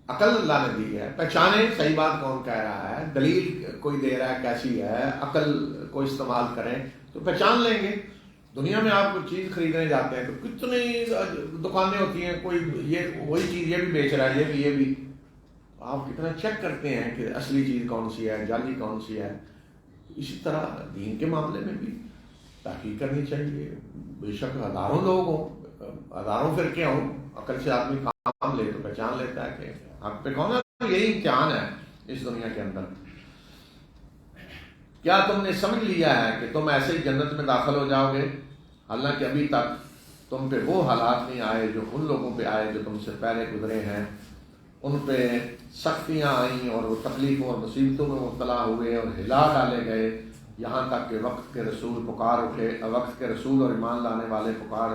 عقل اللہ نے دی ہے, پہچانیں صحیح بات کون کہہ رہا ہے, دلیل کوئی دے رہا ہے کیسی ہے, عقل کو استعمال کریں تو پہچان لیں گے. دنیا میں آپ کوئی چیز خریدنے جاتے ہیں تو کتنی دکانیں ہوتی ہیں, کوئی یہ وہی چیز یہ بھی بیچ رہا ہے, یہ بھی آپ کتنا چیک کرتے ہیں کہ اصلی چیز کون سی ہے, جعلی کون سی ہے. اسی طرح دین کے معاملے میں بھی تحقیق کرنی چاہیے. بے شک ہزاروں لوگ ہوں, ہزاروں فرقے ہوں, عقل سے آدمی کام لے تو پہچان لیتا ہے کہ حق پہ کون ہے. یہی امتحان ہے اس دنیا کے اندر. کیا تم نے سمجھ لیا ہے کہ تم ایسے ہی جنت میں داخل ہو جاؤ گے, حالانکہ ابھی تک تم پہ وہ حالات نہیں آئے جو ان لوگوں پہ آئے جو تم سے پہلے گزرے ہیں. ان پہ سختیاں آئیں اور وہ تکلیفوں اور مصیبتوں میں مبتلا ہوئے اور ہلا ڈالے گئے, یہاں تک کہ وقت کے رسول پکار اٹھے, وقت کے رسول اور ایمان لانے والے پکار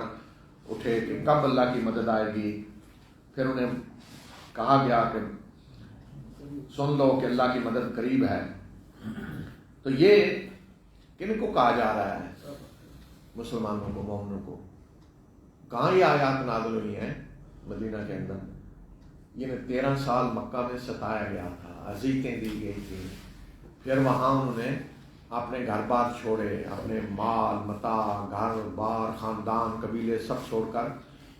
اٹھے کہ کب اللہ کی مدد آئے گی. پھر انہیں کہا گیا کہ سن لو کہ اللہ کی مدد قریب ہے. تو یہ کن کو کہا جا رہا ہے؟ مسلمانوں کو, مومنوں کو. کہاں یہ آیات نازل ہوئی ہیں؟ مدینہ کے اندر. یہ 13 سال مکہ میں ستایا گیا تھا, اذیتیں دی گئی تھیں. پھر وہاں انہوں نے اپنے گھر بار چھوڑے, اپنے مال متاع, گھر بار, خاندان, قبیلے سب چھوڑ کر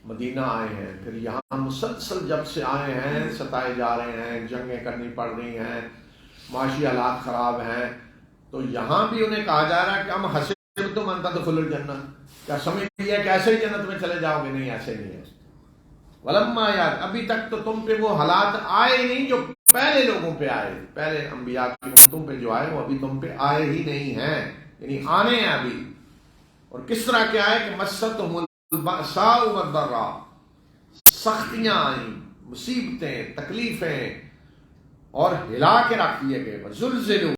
مدینہ آئے ہیں. پھر یہاں مسلسل جب سے آئے ہیں ستائے جا رہے ہیں, جنگیں کرنی پڑ رہی ہیں, معاشی حالات خراب ہیں. تو یہاں بھی انہیں کہا جا رہا ہے کہ ہم حسبتم ان تدخلوا الجنہ, کیا سمجھ لیا کہ ایسے ہی جنت میں چلے جاؤ گے؟ نہیں, ایسے نہیں ہے. ولما یاد, ابھی تک تو تم پہ وہ حالات آئے نہیں جو پہلے لوگوں پہ آئے, پہلے انبیاء کی امتوں پہ جو آئے وہ ابھی تم پہ آئے ہی نہیں ہیں, یعنی آنے ہیں ابھی. اور کس طرح کے آئے کہ مستہم البأساء والضراء, سختیاں آئیں, مصیبتیں, تکلیفیں, اور ہلا کے رکھ دیے گئے. وزلزلوا,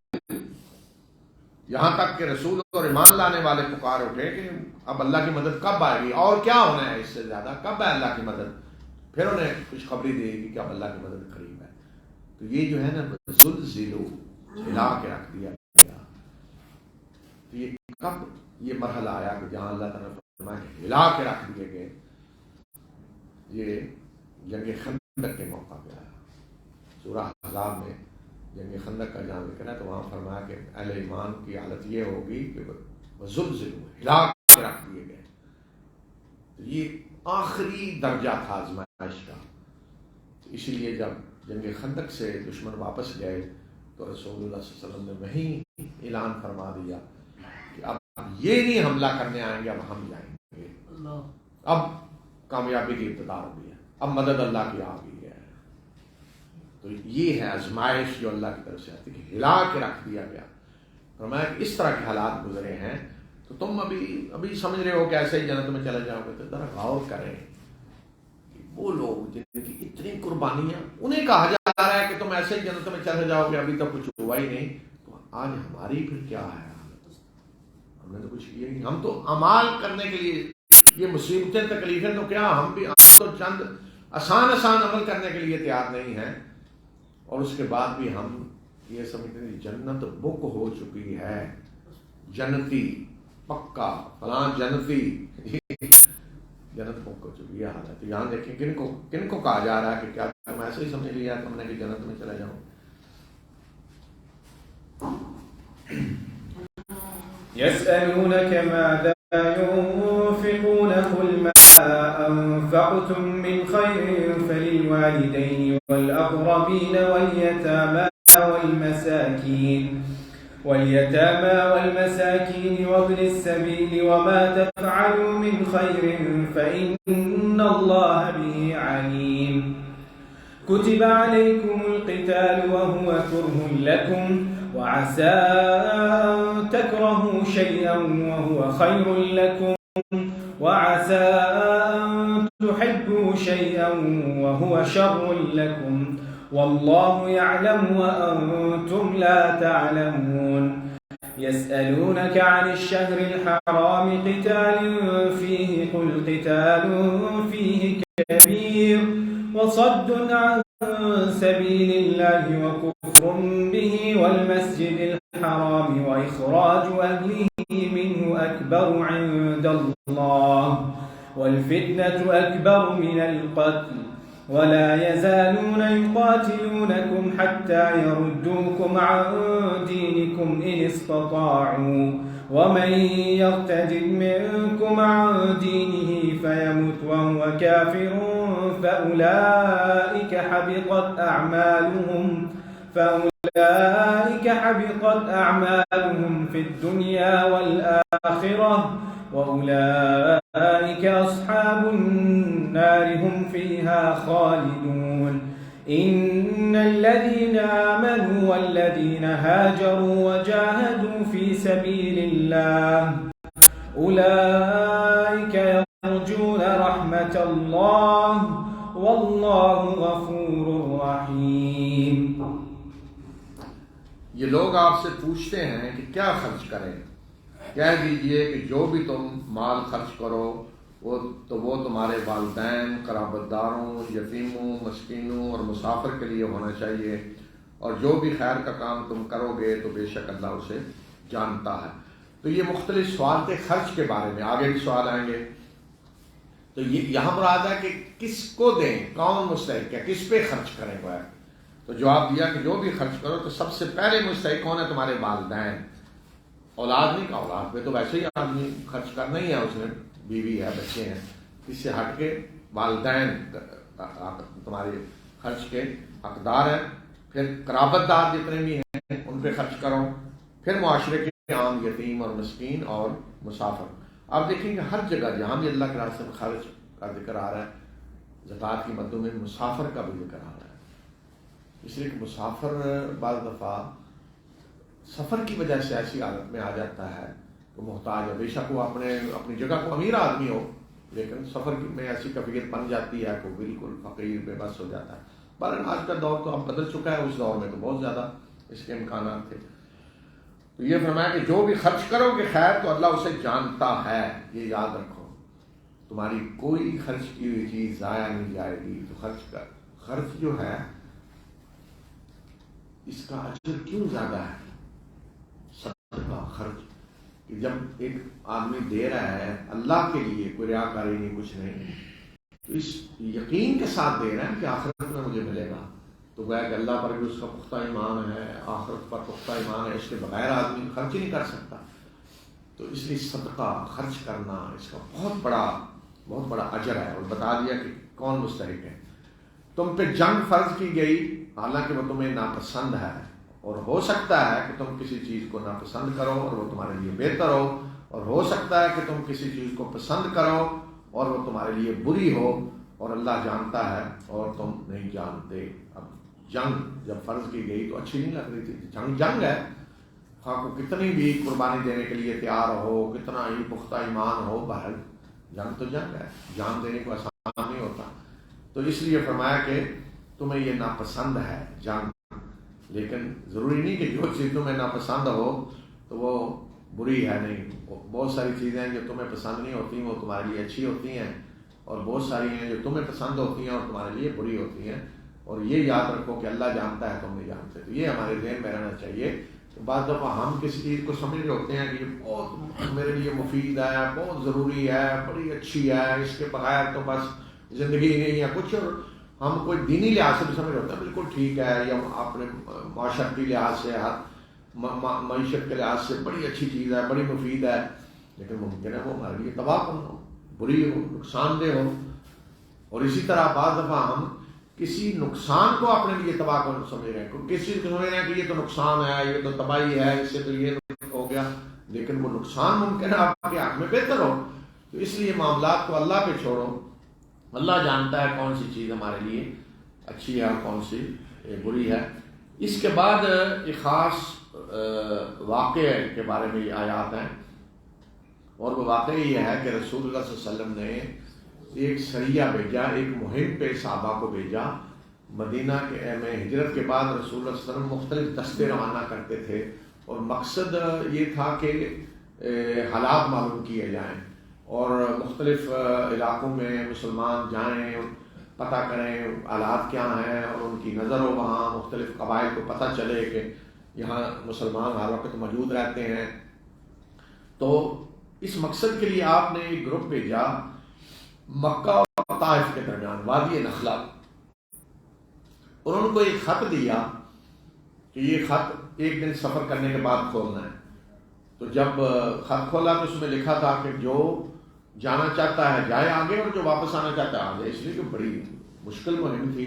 یہاں تک کہ رسول اور ایمان لانے والے پکار اٹھے کہ اب اللہ کی مدد کب آئے گی, اور کیا ہونا ہے اس سے زیادہ, کب ہے اللہ کی مدد. پھر انہیں خوشخبری دی گئی کہ اب اللہ کی مدد قریب ہے. تو یہ جو ہے نا زلزلوا, ہلا کے رکھ دیا گیا. تو یہ کب یہ مرحلہ آیا کہ جہاں اللہ تعالیٰ نے فرمایا کہ ہلا کے رکھ دیے گئے؟ یہ جنگ خندق کے موقع پہ آیا. سورہ احزاب میں جنگ خندق کا جہاں ذکر ہے تو وہاں فرمایا کہ اہل ایمان کی حالت یہ ہوگی کہ زلزلوا, ہلا کے رکھ دیے گئے. تو یہ آخری درجہ تھا آزمائش کا. تو اسی لیے جب جنگ خندق سے دشمن واپس گئے تو رسول اللہ صلی اللہ علیہ وسلم نے وہیں اعلان فرما دیا کہ اب یہ نہیں حملہ کرنے آئیں گے, اب ہم جائیں گے. اب کامیابی کی ابتدا ہو گئی ہے, اب مدد اللہ کی آ گئی ہے. تو یہ ہے آزمائش جو اللہ کی طرف سے آتی ہے کہ ہلا کے رکھ دیا گیا. فرمایا کہ اس طرح کے حالات گزرے ہیں تو تم ابھی سمجھ رہے ہو کہ ایسے ہی جنت میں چلے جاؤ گے. تو ذرا غور کریں وہ لوگ جن کی اتنی قربانیاں انہیں کہا جا رہا ہے کہ تم ایسے ہی جنت میں چلے جاؤ گے, ابھی تک کچھ ہوا ہی نہیں. تو آج ہماری پھر کیا ہے؟ ہم نے تو کچھ کیا ہی نہیں. ہم تو اعمال کرنے کے لیے یہ مصیبتیں تکلیفیں تو کیا, ہم تو چند آسان عمل کرنے کے لیے تیار نہیں ہیں, اور اس کے بعد بھی ہم یہ سمجھتے ہیں جنت بک ہو چکی ہے, جنتی پکا فلاں جنتی جنت بک ہو چکی ہے حالت. تو یہاں دیکھیں کن کو کہا جا رہا ہے کہ کیا تم ایسے ہی سمجھ لیا تم نے کہ جنت میں چلے جاؤ. يسألونك ماذا ينفقون قل ما أنفقتم من خير فللوالدين والأقربين واليتامى والمساكين وابن السبيل وما تفعلوا من خير فإن الله به عليم. كتب عليكم القتال وهو كره لكم وعسى أن تكرهوا شيئا وهو خير لكم وعسى أن تحبوا شيئا وهو شر لكم والله يعلم وأنتم لا تعلمون. يسألونك عن الشهر الحرام قتال فيه قل قتال فيه كبير وصد عن سبيل الله وكفر به والمسجد الحرام وإخراج أهله منه أكبر عند الله والفتنة أكبر من القتل ولا يزالون يقاتلونكم حتى يردوكم عن دينكم إن استطاعوا ومن يرتد منكم عن دينه فيمت وهو كافر فأولئك حبطت أعمالهم في الدنيا والآخرة وأولئك أصحاب النار هم فيها خالدون. إن الذين آمنوا والذين هاجروا وجاهدوا في سبيل الله أولئك يرجون رحمة الله والله غفور رحيم. یہ لوگ آپ سے پوچھتے ہیں کہ کیا خرچ کریں. کہہ دیجئے کہ جو بھی تم مال خرچ کرو وہ تمہارے والدین, قرابت داروں, یتیموں, مسکینوں اور مسافر کے لیے ہونا چاہیے, اور جو بھی خیر کا کام تم کرو گے تو بے شک اللہ اسے جانتا ہے. تو یہ مختلف سوال تھے خرچ کے بارے میں, آگے بھی سوال آئیں گے. تو یہاں پر آتا ہے کہ کس کو دیں, کون مستحق ہے, کس پہ خرچ کریں گے. تو جواب دیا کہ جو بھی خرچ کرو تو سب سے پہلے مستحق کون ہے؟ تمہارے والدین. اولاد نہیں کا, اولاد پہ تو ویسے ہی آدمی خرچ کرنا ہی ہے, اس میں بیوی ہے, بچے ہیں. اس سے ہٹ کے والدین تمہارے خرچ کے حقدار ہیں. پھر قرابت دار جتنے بھی ہیں ان پہ خرچ کرو. پھر معاشرے کے عام یتیم اور مسکین اور مسافر. آپ دیکھیں گے ہر جگہ جہاں بھی اللہ کے راستے میں خرچ کا ذکر آ رہا ہے, زکوٰۃ کی مدوں میں مسافر کا بھی ذکر آ رہا ہے. اس لیے کہ مسافر بعض دفعہ سفر کی وجہ سے ایسی حالت میں آ جاتا ہے کہ محتاج ہے. بے شک وہ اپنی جگہ کو امیر آدمی ہو, لیکن سفر میں ایسی کیفیت بن جاتی ہے کہ وہ بالکل فقیر بے بس ہو جاتا ہے. بہرحال آج کا دور تو اب بدل چکا ہے, اس دور میں تو بہت زیادہ اس کے امکانات تھے. تو یہ فرمایا کہ جو بھی خرچ کرو گے خیر تو اللہ اسے جانتا ہے. یہ یاد رکھو, تمہاری کوئی خرچ کی ہوئی چیز ضائع نہیں جائے گی. تو خرچ جو ہے اس کا اجر کیوں زیادہ ہے؟ صدقہ خرچ, کہ جب ایک آدمی دے رہا ہے اللہ کے لیے, کوئی ریاکاری نہیں, کچھ نہیں, تو اس یقین کے ساتھ دے رہا ہے کہ آخرت میں مجھے ملے گا. تو گویا کہ اللہ پر بھی اس کا پختہ ایمان ہے, آخرت پر پختہ ایمان ہے, اس کے بغیر آدمی خرچ ہی نہیں کر سکتا. تو اس لیے صدقہ خرچ کرنا اس کا بہت بڑا اجر ہے. اور بتا دیا کہ کون مستحق ہے. تم پہ جنگ فرض کی گئی حالانکہ وہ تمہیں ناپسند ہے, اور ہو سکتا ہے کہ تم کسی چیز کو ناپسند کرو اور وہ تمہارے لیے بہتر ہو, اور ہو سکتا ہے کہ تم کسی چیز کو پسند کرو اور وہ تمہارے لیے بری ہو, اور اللہ جانتا ہے اور تم نہیں جانتے. اب جنگ جب فرض کی گئی تو اچھی نہیں لگ رہی تھی. جنگ ہے, خواہ کو کتنی بھی قربانی دینے کے لیے تیار ہو، کتنا ہی پختہ ایمان ہو، بہرحال جنگ تو جنگ ہے، جان دینے کو آسان نہیں ہوتا. تو اس لیے فرمایا کہ تمہیں یہ ناپسند ہے جنگ، لیکن ضروری نہیں کہ جو چیز تمہیں ناپسند ہو تو وہ بری ہے. نہیں، بہت ساری چیزیں جو تمہیں پسند نہیں ہوتی وہ تمہارے لیے اچھی ہوتی ہیں، اور بہت ساری ہیں جو تمہیں پسند ہوتی ہیں اور تمہارے لیے بری ہوتی ہیں. اور یہ یاد رکھو کہ اللہ جانتا ہے، تم نہیں جانتے. تو یہ ہمارے ذہن میں رہنا چاہیے. تو بعض دفعہ ہم کسی چیز کو سمجھ رہے ہوتے ہیں کہ یہ بہت میرے لیے مفید ہے، بہت ضروری ہے، بڑی اچھی ہے، اس کے بغیر تو بس زندگی ہی نہیں ہے کچھ. اور ہم کوئی دینی لحاظ سے بھی سمجھ رہے ہوتے ہیں بالکل ٹھیک ہے، یا اپنے معاشرتی لحاظ سے، معیشت کے لحاظ سے بڑی اچھی چیز ہے، بڑی مفید ہے، لیکن ممکن ہے وہ ہمارے لیے تباہ کن ہو، بری ہو، نقصان دہ ہو. اور اسی طرح بعض دفعہ ہم کسی نقصان کو اپنے لیے تباہ کن سمجھ رہے ہیں، کسی کو سمجھ رہے ہیں کہ یہ تو نقصان ہے، یہ تو تباہی ہے، اس سے تو یہ ہو گیا، لیکن وہ نقصان ممکن ہے آپ کے حق میں بہتر ہو. تو اس لیے معاملات کو اللہ پہ چھوڑو. اللہ جانتا ہے کون سی چیز ہمارے لیے اچھی ہے اور کون سی بری ہے. اس کے بعد ایک خاص واقعے کے بارے میں یہ آیات ہیں، اور وہ واقعہ یہ ہے کہ رسول اللہ صلی اللہ علیہ وسلم نے ایک سریہ بھیجا، ایک مہم پہ صحابہ کو بھیجا. مدینہ میں ہجرت کے بعد رسول اللہ صلی اللہ علیہ وسلم مختلف دستے روانہ کرتے تھے، اور مقصد یہ تھا کہ حالات معلوم کیے جائیں، اور مختلف علاقوں میں مسلمان جائیں، پتہ کریں حالات کیا ہیں، اور ان کی نظر ہو وہاں مختلف قبائل کو پتہ چلے کہ یہاں مسلمان ہر وقت موجود رہتے ہیں. تو اس مقصد کے لیے آپ نے ایک گروپ بھیجا مکہ اور طائف کے درمیان وادی نخلہ. انہوں نے کو ایک خط دیا کہ یہ خط ایک دن سفر کرنے کے بعد کھولنا ہے. تو جب خط کھولا تو اس میں لکھا تھا کہ جو جانا چاہتا ہے جائے آگے، اور جو واپس آنا چاہتا ہے آگے. اس لیے کہ بڑی مشکل مہم تھی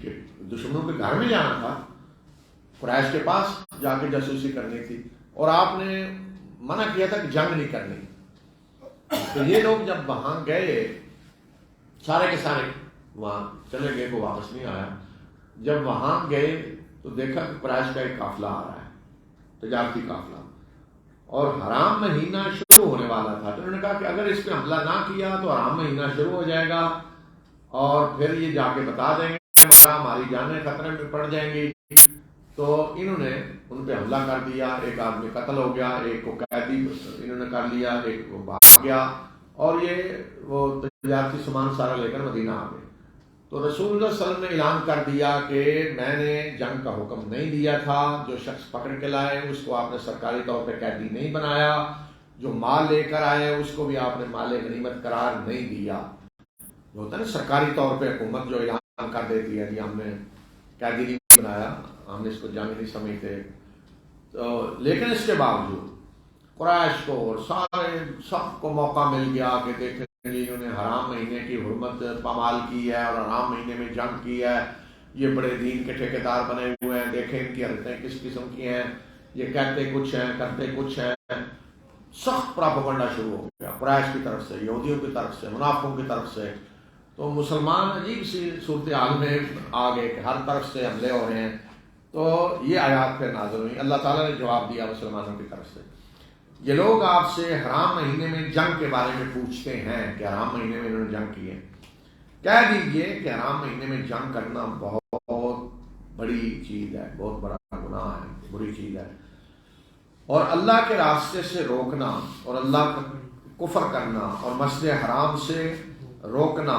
کہ دشمنوں کے گھر میں جانا تھا، قریش کے پاس جا کے جاسوسی کرنی تھی، اور آپ نے منع کیا تھا کہ جنگ نہیں کرنی. تو یہ لوگ جب وہاں گئے، سارے کے سارے وہاں چلے گئے، وہ واپس نہیں آیا. جب وہاں گئے تو دیکھا کہ قریش کا ایک قافلہ آ رہا ہے، تجارتی قافلہ، اور حرام مہینہ شروع ہونے والا تھا. تو انہوں نے کہا کہ اگر اس پہ حملہ نہ کیا تو حرام مہینہ شروع ہو جائے گا، اور پھر یہ جا کے بتا دیں گے ہماری جانیں خطرے میں پڑ جائیں گی. تو انہوں نے ان پہ حملہ کر دیا، ایک آدمی قتل ہو گیا، ایک کو قیدی انہوں نے کر لیا، ایک کو بھاگ گیا، اور یہ وہ تجارتی سامان سارا لے کر مدینہ آ گئے. تو رسول اللہ صلی اللہ علیہ وسلم نے اعلان کر دیا کہ میں نے جنگ کا حکم نہیں دیا تھا، جو شخص پکڑ کے لائے اس کو آپ نے سرکاری طور پہ قیدی نہیں بنایا، جو مال لے کر آئے اس کو بھی آپ نے مال غنیمت قرار نہیں دیا. جو ہوتا ہے نا سرکاری طور پہ حکومت جو اعلان کر دیتی ہے کہ ہم نے قیدی نہیں بنایا، ہم نے اس کو جنگ نہیں سمجھتے. تو لیکن اس کے باوجود قریش کو اور سارے سب کو موقع مل گیا کہ دیکھیں انہوں نے حرام مہینے کی حرمت پامال کی ہے اور حرام مہینے میں جنگ کی ہے، یہ بڑے دین کے ٹھیکیدار بنے ہوئے ہیں، دیکھیں ان کی حرکتیں کس قسم کی ہیں، یہ کہتے کچھ ہیں کرتے کچھ ہیں. سخت پراپیگنڈا شروع ہو گیا قریش کی طرف سے، یہودیوں کی طرف سے، منافقوں کی طرف سے. تو مسلمان عجیب سی صورتحال میں آ گئے کہ ہر طرف سے حملے ہو رہے ہیں. تو یہ آیات پھر نازل ہوئی. اللہ تعالیٰ نے جواب دیا مسلمانوں کی طرف سے، یہ لوگ آپ سے حرام مہینے میں جنگ کے بارے میں پوچھتے ہیں کہ حرام مہینے میں انہوں نے جنگ کی ہے. کہہ دیجئے کہ حرام مہینے میں جنگ کرنا بہت بڑی چیز ہے، بہت بڑا گناہ ہے، بری چیز ہے. اور اللہ کے راستے سے روکنا، اور اللہ کا کفر کرنا، اور مسجد حرام سے روکنا،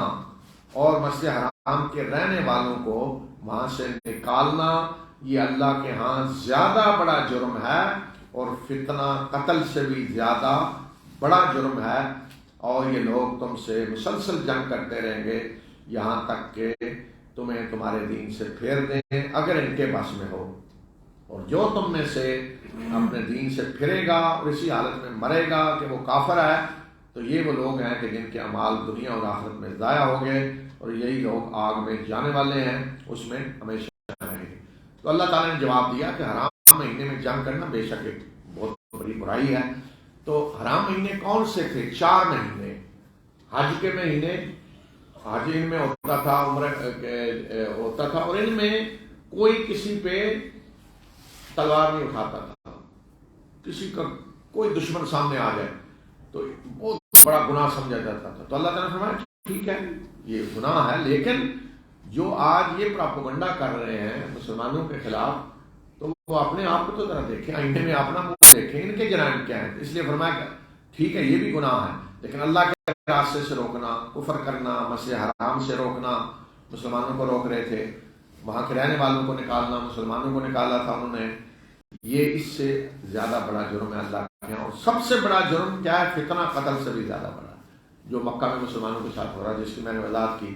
اور مسجد حرام کے رہنے والوں کو وہاں سے نکالنا، یہ اللہ کے ہاں زیادہ بڑا جرم ہے، اور فتنہ قتل سے بھی زیادہ بڑا جرم ہے. اور یہ لوگ تم سے مسلسل جنگ کرتے رہیں گے یہاں تک کہ تمہیں تمہارے دین سے پھیر دیں اگر ان کے بس میں ہو. اور جو تم میں سے اپنے دین سے پھرے گا اور اسی حالت میں مرے گا کہ وہ کافر ہے، تو یہ وہ لوگ ہیں کہ جن کے اعمال دنیا اور آخرت میں ضائع ہو گئے، اور یہی لوگ آگ میں جانے والے ہیں، اس میں ہمیشہ رہیں گے. تو اللہ تعالیٰ نے جواب دیا کہ حرام مہینے میں جنگ کرنا بے شک ایک بہت بڑی برائی ہے. تو حرام مہینے کون سے تھے؟ 4 مہینے. حج کے مہینے، حج ان میں ہوتا تھا، عمرہ ہوتا تھا، اور ان میں کوئی کسی پہ تلوار نہیں اٹھاتا تھا، کسی کا کوئی دشمن سامنے آ جائے تو بہت بڑا گناہ سمجھا جاتا تھا. تو اللہ تعالیٰ نے فرمایا ٹھیک ہے یہ گناہ ہے، لیکن جو آج یہ پراپیگنڈا کر رہے ہیں مسلمانوں کے خلاف تو وہ اپنے آپ کو تو ذرا دیکھیں، آئینے میں اپنا منہ دیکھیں، ان کے جرائم کیا ہیں. اس لیے فرمایا کہ ٹھیک ہے یہ بھی گناہ ہے، لیکن اللہ کے راستے سے روکنا، کفر کرنا، مسجد حرام سے روکنا، مسلمانوں کو روک رہے تھے، وہاں کے رہنے والوں کو نکالنا، مسلمانوں کو نکالا تھا انہوں نے، یہ اس سے زیادہ بڑا جرم ہے اللہ کے یہاں. اور سب سے بڑا جرم کیا ہے؟ فتنہ قتل سے بھی زیادہ بڑا جو مکہ میں مسلمانوں کے ساتھ ہو رہا ہے، جس کی میں نے وضاحت کی.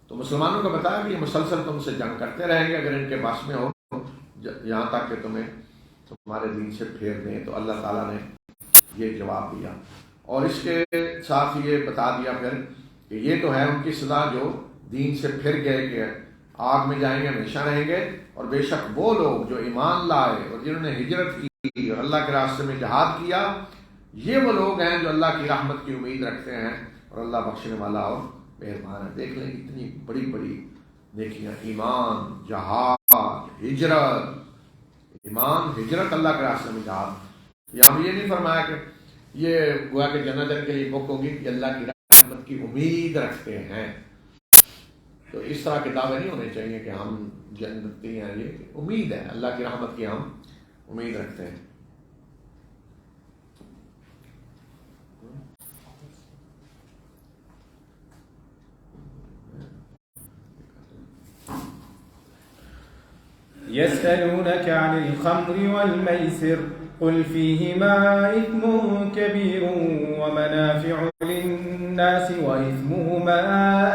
تو مسلمانوں کو بتایا کہ یہ مسلسل تم سے جنگ کرتے رہیں گے اگر ان کے بس میں ہو، یہاں تک کہ تمہیں تمہارے دین سے پھیر دیں. تو اللہ تعالیٰ نے یہ جواب دیا اور اس کے ساتھ یہ بتا دیا پھر کہ یہ تو ہے ان کی سزا جو دین سے پھر گئے کہ آگ میں جائیں گے، ہمیشہ رہیں گے. اور بے شک وہ لوگ جو ایمان لائے اور جنہوں نے ہجرت کی اور اللہ کے راستے میں جہاد کیا، یہ وہ لوگ ہیں جو اللہ کی رحمت کی امید رکھتے ہیں اور اللہ بخشنے والا اور مہربان ہے. دیکھ لیں اتنی بڑی بڑی نیکیاں، ایمان، جہاد، ایمان، ہجرت، اللہ کے راستے میں جہاد. یہاں بھی یہ نہیں فرمایا کہ یہ گویا کہ جنت کے لیے بک ہوگی کہ اللہ کی رحمت کی امید رکھتے ہیں. تو اس طرح کے دعوے نہیں ہونے چاہیے کہ ہم جنتی ہیں، یہ امید ہے اللہ کی رحمت کی، ہم امید رکھتے ہیں. يسألونك عن الخمر والميسر قل فيهما إثم كبير ومنافع للناس وإثمهما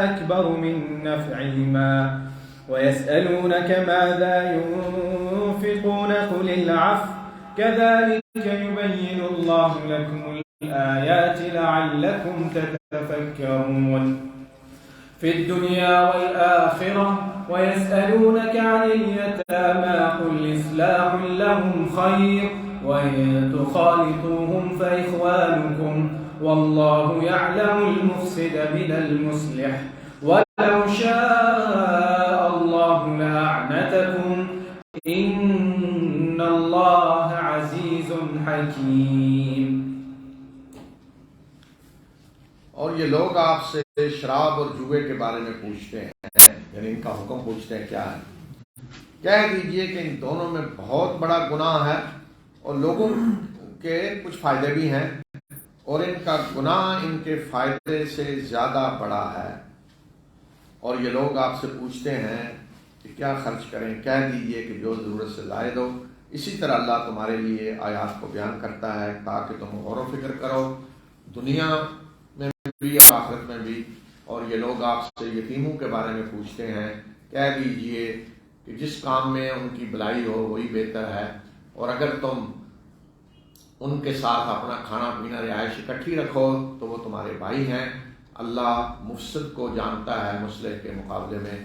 أكبر من نفعهما ويسألونك ماذا ينفقون قل العفو كذلك يبين الله لكم الآيات لعلكم تتفكرون في الدنيا والآخرة ويسألونك عن اليتامى قل إصلاح لهم خير وإن تخالطوهم فإخوانكم والله يعلم المفسد من المصلح ولو شاء الله لأعنتكم إن الله عزيز حكيم. اور یہ لوگ آپ سے شراب اور جوئے کے بارے میں پوچھتے ہیں، یعنی ان کا حکم پوچھتے ہیں کیا ہے. کہہ دیجئے کہ ان دونوں میں بہت بڑا گناہ ہے اور لوگوں کے کچھ فائدے بھی ہیں اور ان کا گناہ ان کے فائدے سے زیادہ بڑا ہے. اور یہ لوگ آپ سے پوچھتے ہیں کہ کیا خرچ کریں. کہہ دیجئے کہ جو ضرورت سے زائد ہو. اسی طرح اللہ تمہارے لیے آیات کو بیان کرتا ہے تاکہ تم غور و فکر کرو دنیا میں بھی اور آخرت میں بھی. اور یہ لوگ آپ سے یتیموں کے بارے میں پوچھتے ہیں. کہہ دیجئے کہ جس کام میں ان کی بھلائی ہو وہی بہتر ہے اور اگر تم ان کے ساتھ اپنا کھانا پینا رہائش اکٹھی رکھو تو وہ تمہارے بھائی ہیں. اللہ مفسد کو جانتا ہے مصلح کے مقابلے میں،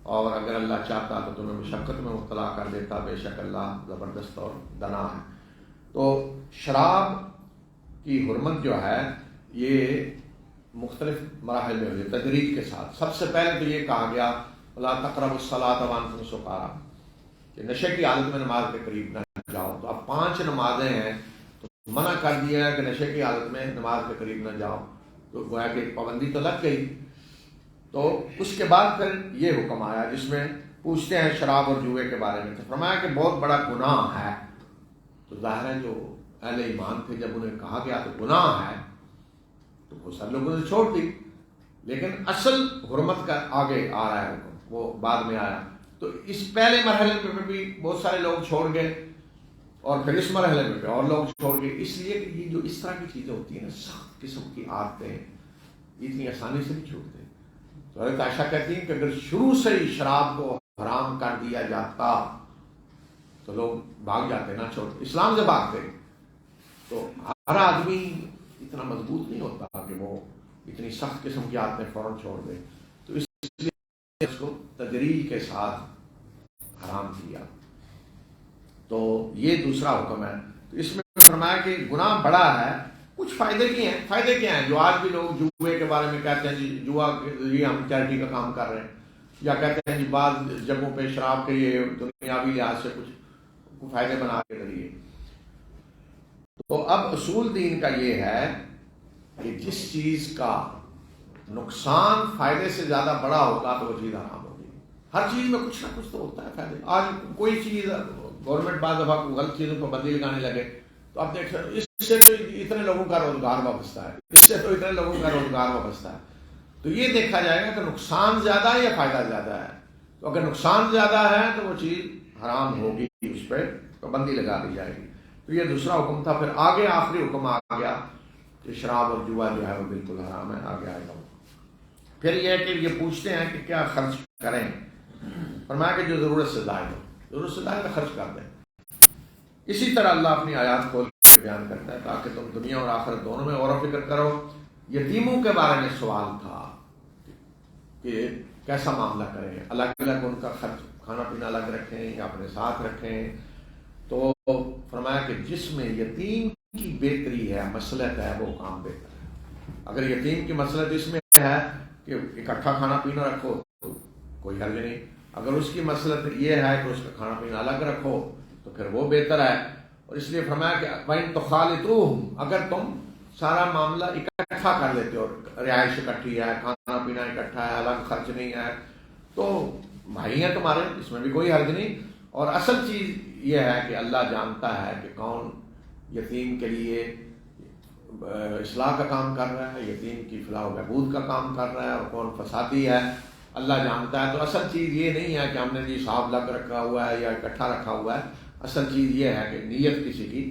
اور اگر اللہ چاہتا تو تمہیں مشقت میں مبتلا کر دیتا. بے شک اللہ زبردست اور دنا ہے. تو شراب کی حرمت جو ہے یہ مختلف مراحل میں ہوئی ہے تدریج کے ساتھ. سب سے پہلے تو یہ کہا گیا لا تقربوا الصلاۃ وانتم سکارا، کہ نشے کی حالت میں نماز کے قریب نہ جاؤ. تو اب 5 نمازیں ہیں تو منع کر دیا ہے کہ نشے کی حالت میں نماز کے قریب نہ جاؤ. تو گویا کہ پابندی تو لگ گئی. تو اس کے بعد پھر یہ حکم آیا جس میں پوچھتے ہیں شراب اور جوئے کے بارے میں. تو فرمایا کہ بہت بڑا گناہ ہے. تو ظاہر ہے جو اہل ایمان تھے جب انہیں کہا گیا تو گناہ ہے تو وہ سب لوگوں نے چھوڑ دی، لیکن اصل حرمت کا آگے آ رہا ہے حکم، وہ بعد میں آیا. تو اس پہلے مرحلے میں بھی بہت سارے لوگ چھوڑ گئے اور پھر اس مرحلے میں بھی اور لوگ چھوڑ گئے، اس لیے کہ یہ جو اس طرح کی چیزیں ہوتی ہیں نا، سخت قسم کی عادتیں اتنی آسانی سے نہیں چھوڑتے. تو حضرت عائشہ کہتی ہیں کہ اگر شروع سے ہی شراب کو حرام کر دیا جاتا تو لوگ بھاگ جاتے، نہ چھوڑتے، اسلام سے بھاگتے. تو ہر آدمی اتنا مضبوط نہیں ہوتا کہ وہ اتنی سخت قسم کی عادتیں فوراً چھوڑ دے. تو اس لیے اس کو تدریج کے ساتھ حرام کیا. تو یہ دوسرا حکم ہے. تو اس میں فرمایا کہ گناہ بڑا ہے. کچھ فائدے بھی ہیں. فائدے کیا ہیں؟ جو آج بھی لوگ جوئے کے بارے میں کہتے ہیں جی جوا کے ذریعے ہم چیریٹی کا کام کر رہے ہیں، یا کہتے ہیں جی بعض جگہوں پہ شراب کے لیے دنیاوی لحاظ سے کچھ فائدے بنا کے ذریعے. تو اب اصول دین کا یہ ہے کہ جس چیز کا نقصان فائدے سے زیادہ بڑا ہوگا تو وہ چیز حرام ہوگی. ہر چیز میں کچھ نہ کچھ تو ہوتا ہے فائدے. آج کوئی چیز گورنمنٹ بعض دفعہ غلط چیزوں پر بندی لگانے لگے تو آپ دیکھ سکتے اس سے تو اتنے لوگوں کا روزگار وابستہ ہے, اس سے تو اتنے لوگوں کا روزگار وابستہ ہے. تو یہ دیکھا جائے گا کہ نقصان زیادہ ہے یا فائدہ زیادہ ہے. تو اگر نقصان زیادہ ہے تو وہ چیز حرام ہوگی, اس پہ پابندی لگا دی جائے گی. تو یہ دوسرا حکم تھا. پھر آگے آخری حکم آ گیا کہ شراب اور جوا جو ہے وہ بالکل حرام ہے. آگے آئے گا. پھر یہ ہے کہ یہ پوچھتے ہیں کہ کیا خرچ کریں. فرمایا کہ جو ضرورت سے زائد ہو, ضرورت سے زائد خرچ کر دیں. اسی طرح اللہ اپنی آیات کھول کے بیان کرتا ہے تاکہ تم دنیا اور آخرت دونوں میں غور و فکر کرو. یتیموں کے بارے میں سوال تھا کہ کیسا معاملہ کریں, الگ الگ ان کا خرچ کھانا پینا الگ رکھیں یا اپنے ساتھ رکھیں. تو فرمایا کہ جس میں یتیم کی بہتری ہے, مصلحت ہے, وہ کام بہتر ہے. اگر یتیم کی مصلحت اس میں ہے کہ اکٹھا کھانا پینا رکھو تو کوئی حرج نہیں. اگر اس کی مصلحت یہ ہے کہ اس کا کھانا پینا الگ رکھو تو پھر وہ بہتر ہے. اور اس لیے فرمایا کہ وَإِن تُخَالِطُوهُمْ, اگر تم سارا معاملہ اکٹھا کر لیتے ہو, رہائش اکٹھی ہے, کھانا پینا اکٹھا ہے, الگ خرچ نہیں ہے, تو بھائی ہیں تمہارے, اس میں بھی کوئی حرج نہیں. اور اصل چیز یہ ہے کہ اللہ جانتا ہے کہ کون یتیم کے لیے اصلاح کا کام کر رہا ہے, یتیم کی فلاح و بہبود کا کام کر رہا ہے, اور کون فسادی ہے, اللہ جانتا ہے. تو اصل چیز یہ نہیں ہے کہ ہم نے جی صاحب لگ رکھا ہوا ہے یا اکٹھا رکھا ہوا ہے. اصل چیز یہ ہے کہ نیت کسی کی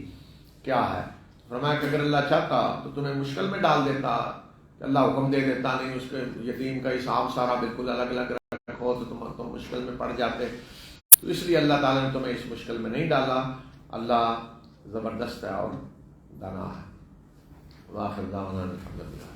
کیا ہے. فرمایا کہ اگر اللہ چاہتا تو تمہیں مشکل میں ڈال دیتا, کہ اللہ حکم دے دیتا نہیں اس کے یتیم کا حساب سارا بالکل الگ الگ رکھو تو تم مشکل میں پڑ جاتے. تو اس لیے اللہ تعالیٰ نے تمہیں اس مشکل میں نہیں ڈالا. اللہ زبردست ہے اور دانا ہے. وآخر دعوانا الحمدللہ.